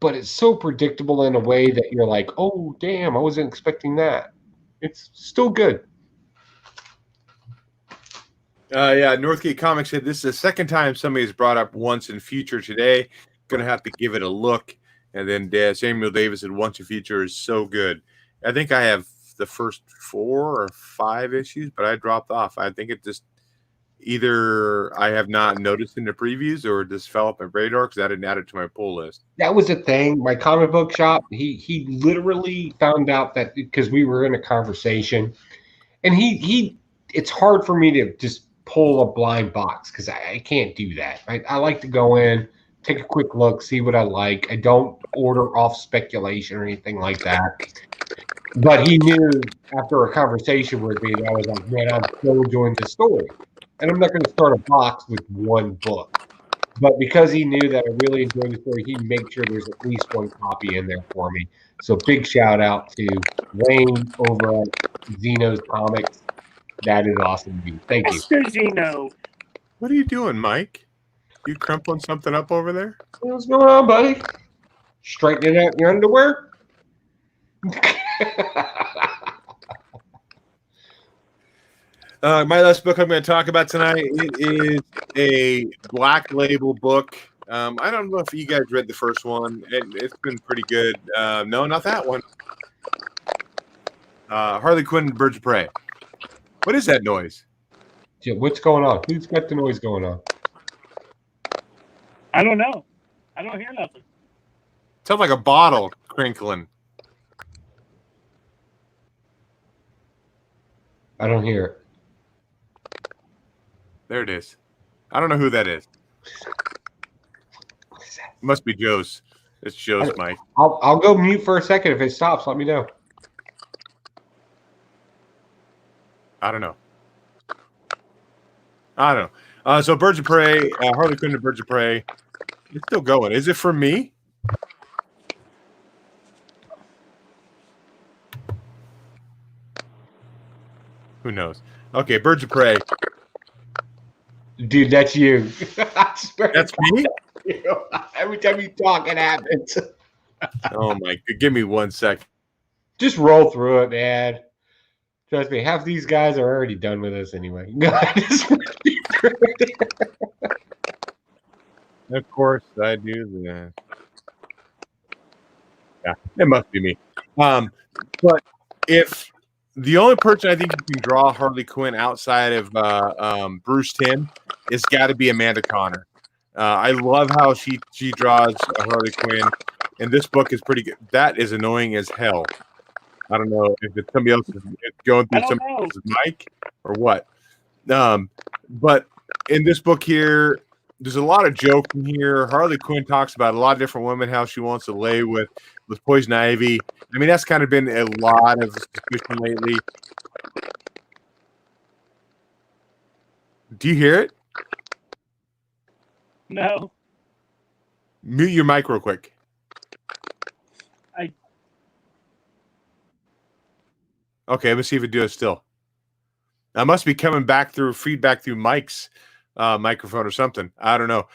But it's so predictable in a way that you're like, oh, damn, I wasn't expecting that. It's still good. Northgate Comics said this is the second time somebody's brought up Once in Future today. Gonna have to give it a look. And then Samuel Davis said Once in Future is so good. I think I have the first 4 or 5 issues, but I dropped off. I think it just either I have not noticed in the previews or it just fell off my radar because I didn't add it to my pull list. That was the thing. My comic book shop, he literally found out that because we were in a conversation, and he it's hard for me to just pull a blind box because I can't do that. I like to go in, take a quick look, see what I like. I don't order off speculation or anything like that. But he knew after a conversation with me that I was like, man, I'm so enjoying this story. And I'm not going to start a box with one book. But because he knew that I really enjoyed the story, he made sure there's at least one copy in there for me. So big shout out to Wayne over at Zeno's Comics. That is awesome to me. Thank you. Mr. Zeno. What are you doing, Mike? You crumpling something up over there? What's going on, buddy? Straightening out your underwear? My last book I'm going to talk about tonight is a Black Label book. I don't know if you guys read the first one. It's been pretty good. No, not that one. Harley Quinn and Birds of Prey. What is that noise? Yeah, what's going on? Who's got the noise going on? I don't know. I don't hear nothing. Sounds like a bottle crinkling. I don't hear it. There it is. I don't know who that is. What is that? It must be Joe's. It's Joe's mic. I'll go mute for a second. If it stops, let me know. I don't know. So Birds of Prey, Harley Quinn and Birds of Prey. It's still going. Is it for me? Who knows? Okay, Birds of Prey. Dude, that's you. I swear. That's me? Every time you talk, it happens. Oh my! Give me 1 second. Just roll through it, man. Trust me, half these guys are already done with us anyway. Of course, I do that. Yeah, it must be me. But if the only person I think you can draw Harley Quinn outside of Bruce Timm is got to be Amanda Conner. I love how she draws Harley Quinn, and this book is pretty good. That is annoying as hell. I don't know if it's somebody else is going through somebody else's mic or what. But in this book here, there's a lot of joking here. Harley Quinn talks about a lot of different women, how she wants to lay with Poison Ivy. I mean, that's kind of been a lot of discussion lately. Do you hear it? No. Mute your mic real quick. Okay, let me see if it does still. I must be coming back through feedback through Mike's microphone or something. I don't know.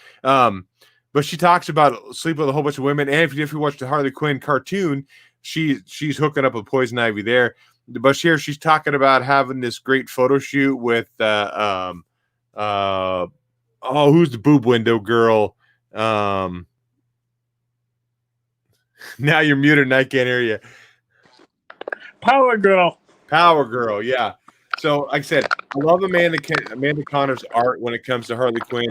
But she talks about sleeping with a whole bunch of women. And if you watch the Harley Quinn cartoon, she's hooking up with Poison Ivy there. But here she's talking about having this great photo shoot with who's the boob window girl? Now you're muted and I can't hear you. Power Girl, yeah. So, like I said, I love Amanda Conner's art when it comes to Harley Quinn.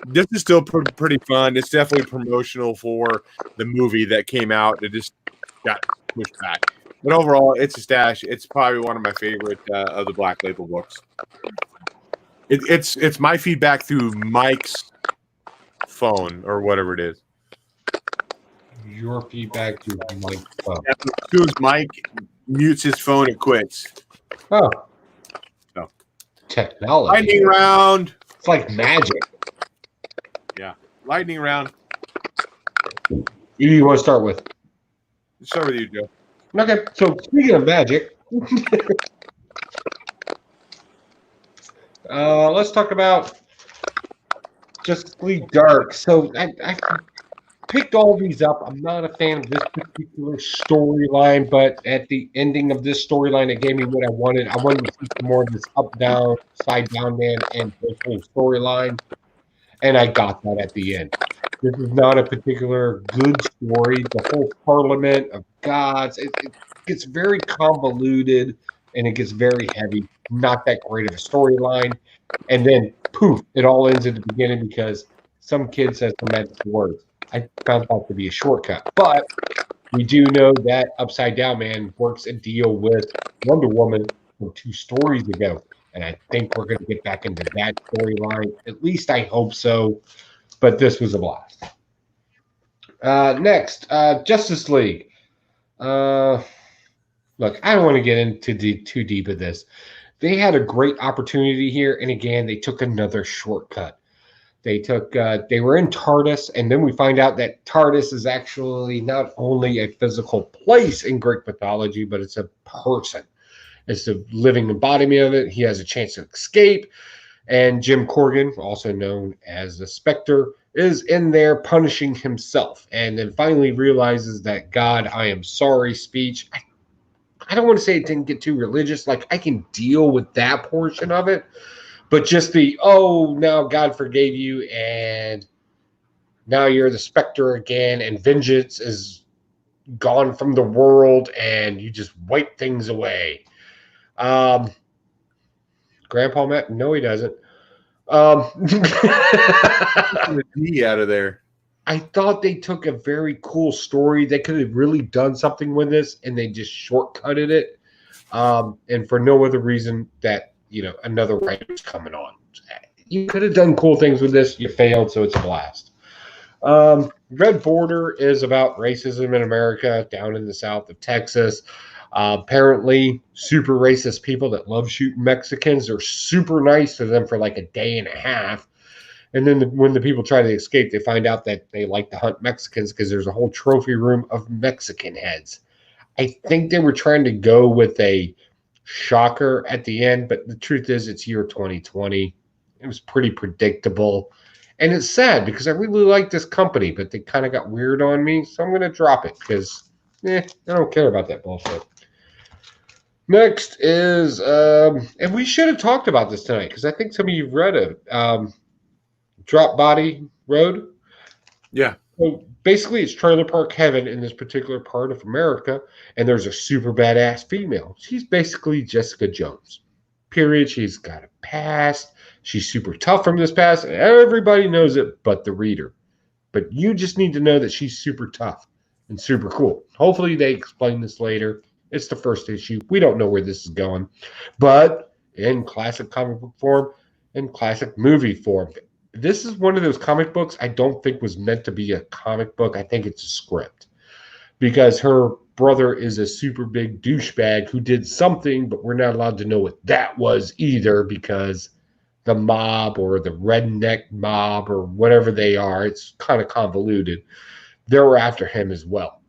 This is still pretty fun. It's definitely promotional for the movie that came out. It just got pushed back. But overall, it's a stash. It's probably one of my favorite of the Black Label books. It's my feedback through Mike's phone or whatever it is. Your feedback to Mike's phone. As soon as Mike mutes his phone, it quits. Oh. So. Technology. Lightning round. It's like magic. Yeah. Lightning round. Who do you want to start with? Start with you, Joe. Okay, so speaking of magic, let's talk about Justice League Dark. So I picked all these up. I'm not a fan of this particular storyline, but at the ending of this storyline, it gave me what I wanted. I wanted to see some more of this up-down, side-down man and this whole storyline, and I got that at the end. This is not a particular good story. The whole Parliament of Gods, gets very convoluted and it gets very heavy. Not that great of a storyline. And then poof, it all ends at the beginning because some kid says the magic words. I found that to be a shortcut. But we do know that Upside Down Man works a deal with Wonder Woman from 2 stories ago. And I think we're going to get back into that storyline. At least I hope so. But this was a blast. Next, Justice League. Look, I don't want to get into too deep of this. They had a great opportunity here, and again, they took another shortcut. They were in TARDIS, and then we find out that TARDIS is actually not only a physical place in Greek mythology, but it's a person. It's the living embodiment of it. He has a chance to escape, and Jim Corrigan, also known as the Spectre, is in there punishing himself, and then finally realizes that God, I am sorry speech. I don't want to say it didn't get too religious. Like, I can deal with that portion of it, but just now God forgave you, and now you're the Spectre again, and vengeance is gone from the world, and you just wipe things away. Grandpa Matt? No, he doesn't. The D out of there. I thought they took a very cool story. They could have really done something with this, and they just shortcutted it. And for no other reason that, another writer's coming on. You could have done cool things with this. You failed, so it's a blast. Red Border is about racism in America down in the south of Texas. Apparently, super racist people that love shooting Mexicans are super nice to them for like a day and a half. And then when the people try to escape, they find out that they like to hunt Mexicans because there's a whole trophy room of Mexican heads. I think they were trying to go with a shocker at the end, but the truth is it's year 2020. It was pretty predictable. And it's sad because I really like this company, but they kind of got weird on me. So I'm going to drop it because I don't care about that bullshit. Next is, and we should have talked about this tonight because I think some of you read it. Drop Body Road. Yeah. So basically, it's trailer park heaven in this particular part of America, and there's a super badass female. She's basically Jessica Jones. Period. She's got a past. She's super tough from this past. Everybody knows it but the reader. But you just need to know that she's super tough and super cool. Hopefully, they explain this later. It's the first issue. We don't know where this is going. But in classic comic book form, in classic movie form, this is one of those comic books I don't think was meant to be a comic book. I think it's a script because her brother is a super big douchebag who did something, but we're not allowed to know what that was either because the mob or the redneck mob or whatever they are, it's kind of convoluted. They're after him as well.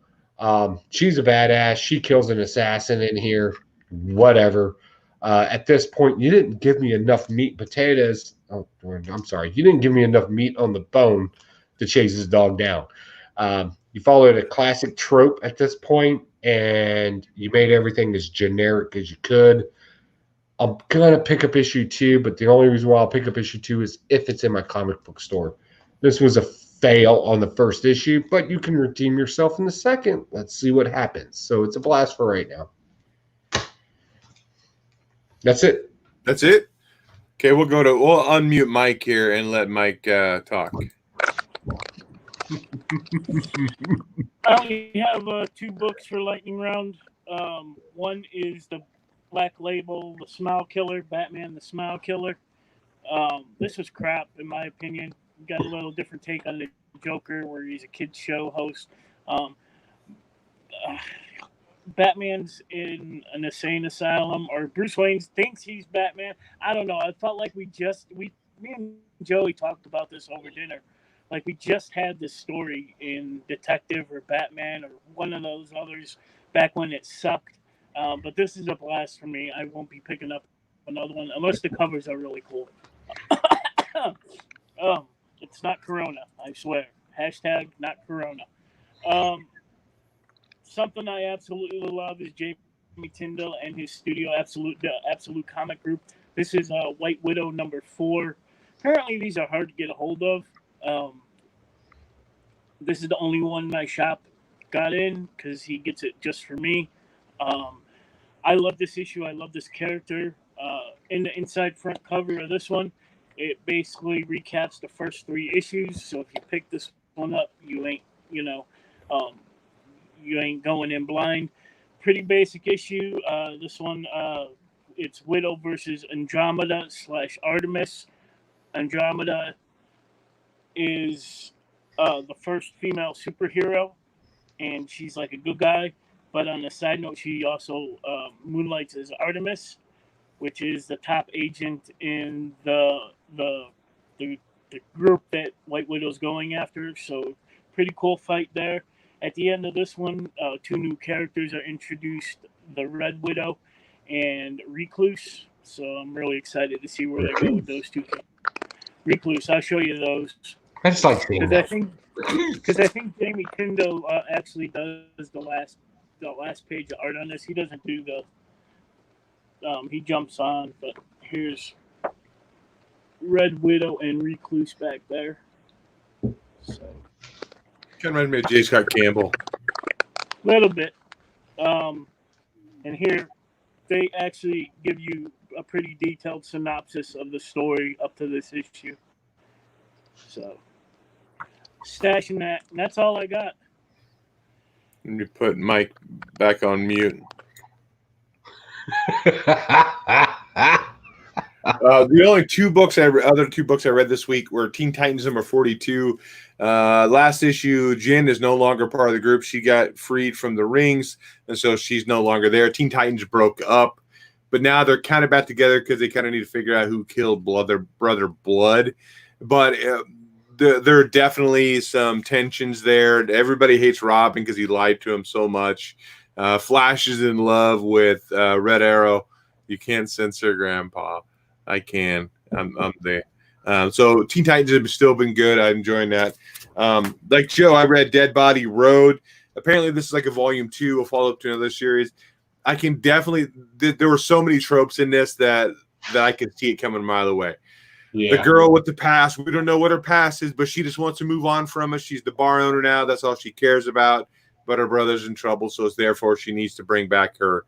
She's a badass. She kills an assassin in here. Whatever. At this point, you didn't give me enough meat and potatoes. Oh, I'm sorry. You didn't give me enough meat on the bone to chase this dog down. You followed a classic trope at this point, and you made everything as generic as you could. I'm going to pick up issue 2, but the only reason why I'll pick up issue 2 is if it's in my comic book store. This was a fail on the first issue, but you can redeem yourself in the second. Let's see what happens. So it's a blast for right now. That's it. That's it? Okay, we'll unmute Mike here and let Mike talk. I only have 2 books for Lightning Round. One is the Black Label, The Smile Killer, Batman, The Smile Killer. This was crap, in my opinion. Got a little different take on the Joker, where he's a kids show host. Batman's in an insane asylum, or Bruce Wayne thinks he's Batman. I don't know. I felt like me and Joey talked about this over dinner. Like, we just had this story in Detective or Batman or one of those others back when it sucked. But this is a blast for me. I won't be picking up another one unless the covers are really cool. It's not Corona, I swear. Hashtag not Corona. Something I absolutely love is Jamie Tyndall and his studio Absolute Comic Group. This is White Widow number 4. Apparently, these are hard to get a hold of. This is the only one my shop got in because he gets it just for me. I love this issue. I love this character. In the inside front cover of this one, it basically recaps the first 3 issues. So if you pick this one up, you ain't, you ain't going in blind. Pretty basic issue. This one, it's Widow versus Andromeda / Artemis. Andromeda is the first female superhero, and she's like a good guy. But on a side note, she also moonlights as Artemis, which is the top agent in the group that White Widow's going after. So pretty cool fight there. At the end of this one, 2 new characters are introduced: the Red Widow and Recluse. So I'm really excited to see where they go with those 2. Recluse, I'll show you those. I just like seeing that. Because I think Jamie Tindo actually does the last page of art on this. He doesn't do the he jumps on, but here's Red Widow and Recluse back there. So Kind of reminds me of J. Scott Campbell. a little bit. And here they actually give you a pretty detailed synopsis of the story up to this issue. So stashing that, and that's all I got. And you put Mike back on mute. The only 2 books other 2 books I read this week were Teen Titans number 42. Last issue, Jen is no longer part of the group. She got freed from the rings, and so she's no longer there. Teen Titans broke up, but now they're kind of back together because they kind of need to figure out who killed brother Blood. But there are definitely some tensions there. Everybody hates Robin because he lied to him so much. Flash is in love with Red Arrow. You can't censor Grandpa. I can. I'm there. So Teen Titans have still been good. I'm enjoying that. Like Joe, I read Dead Body Road. Apparently this is like a volume 2, a follow-up to another series. I can definitely there were so many tropes in this that I could see it coming a mile away. Yeah. The girl with the past, we don't know what her past is, but she just wants to move on from us. She's the bar owner now. That's all she cares about. But her brother's in trouble, so it's therefore she needs to bring back her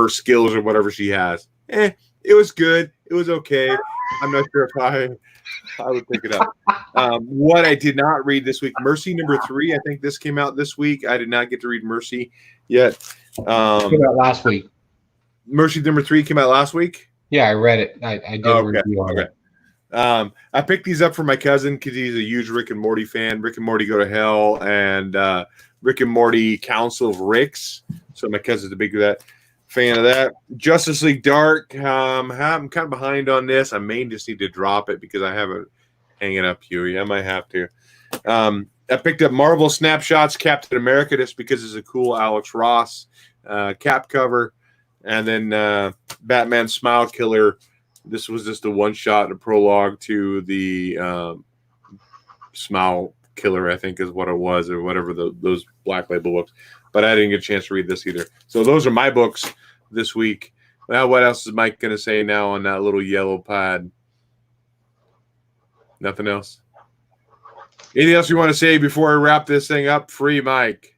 skills or whatever she has. It was good. It was okay. I'm not sure if I would pick it up. What I did not read this week, Mercy number 3. I think this came out this week. I did not get to read Mercy yet. Came out last week. Mercy number 3 came out last week? Yeah, I read it. I did a review on it. I picked these up for my cousin because he's a huge Rick and Morty fan. Rick and Morty Go to Hell and Rick and Morty Council of Ricks. So my cousin's a big fan of that. Justice League Dark. I'm kind of behind on this. I may just need to drop it because I have it hanging up, Huey. I might have to. I picked up Marvel Snapshots Captain America just because it's a cool Alex Ross cap cover. And then Batman Smile Killer. This was just a one-shot, a prologue to the Smile Killer, I think is what it was, or whatever those Black Label books. But I didn't get a chance to read this either. So those are my books this week. Now, what else is Mike going to say now on that little yellow pad? Nothing else? Anything else you want to say before I wrap this thing up? Free Mike.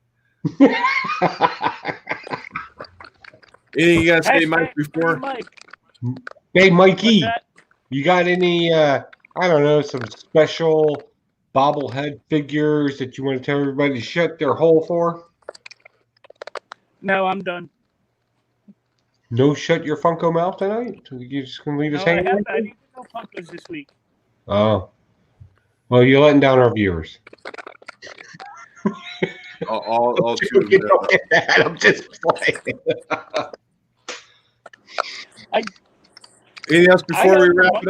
Anything you got to say, Mike, before? Hey, Mikey, you got any, I don't know, some special bobblehead figures that you want to tell everybody to shut their hole for? No, I'm done. No shut your Funko mouth tonight? You just going to leave us hanging? I need no Funkos this week. Oh. Well, you're letting down our viewers. I'll choose that. I'm just playing. Anything else before we wrap it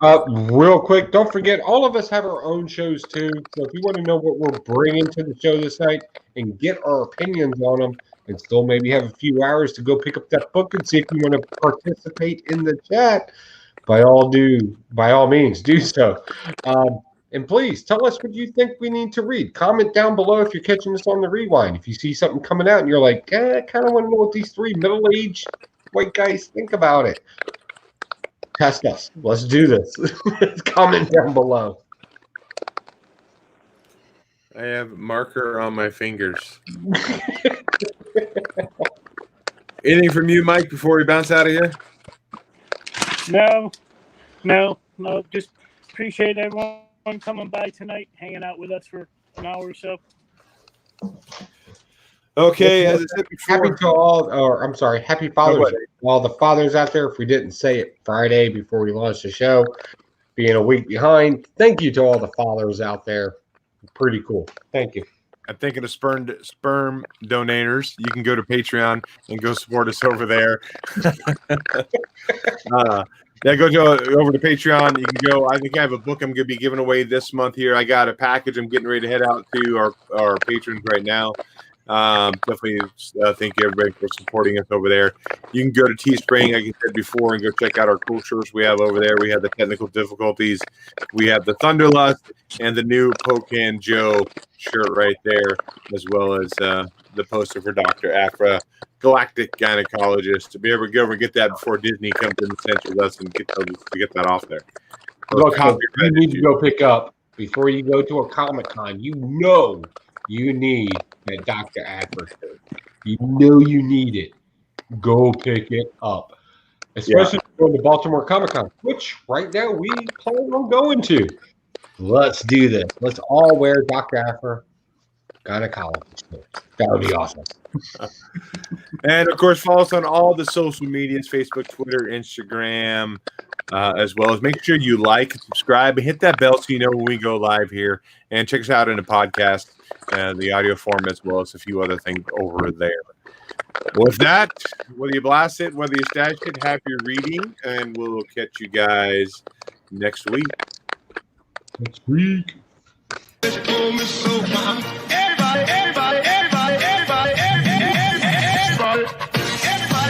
up? Real quick, don't forget, all of us have our own shows too. So if you want to know what we're bringing to the show this night and get our opinions on them and still maybe have a few hours to go pick up that book and see if you want to participate in the chat, by all means, do so. And please tell us what you think we need to read. Comment down below if you're catching this on the rewind. If you see something coming out and you're like, I kind of want to know what these 3 middle-aged white guys think about it. Test us. Let's do this. Comment down below. I have marker on my fingers. Anything from you, Mike, before we bounce out of here? No. Just appreciate everyone coming by tonight, hanging out with us for an hour or so. Okay, as I said before, happy Father's Day to all the fathers out there. If we didn't say it Friday before we launched the show, being a week behind, thank you to all the fathers out there. Pretty cool. Thank you. I'm thinking of sperm donators. You can go to Patreon and go support us over there. Go over to Patreon. You can go. I think I have a book I'm going to be giving away this month here. I got a package I'm getting ready to head out to our patrons right now. Definitely thank you everybody for supporting us over there. You can go to Teespring, like I said before, and go check out our cool shirts we have over there. We have the technical difficulties, we have the Thunderlust, and the new Pocan Joe shirt right there, as well as the poster for Dr. Afra, Galactic Gynecologist. To be able to go over and get that before Disney comes in and censors us and get that off there. Look, you need to go pick up before you go to a Comic-Con. You need that Dr. Afra shirt. You need it. Go pick it up. Especially for the Baltimore Comic-Con, which right now we plan on going to. Let's do this. Let's all wear Dr. Afra gynecologist. That would be awesome. And of course, follow us on all the social medias: Facebook, Twitter, Instagram, as well as make sure you like, subscribe, and hit that bell so you know when we go live here. And check us out in the podcast, the audio form, as well as a few other things over there. With that, whether you blast it, whether you stash it, happy reading, and we'll catch you guys next week. Next week.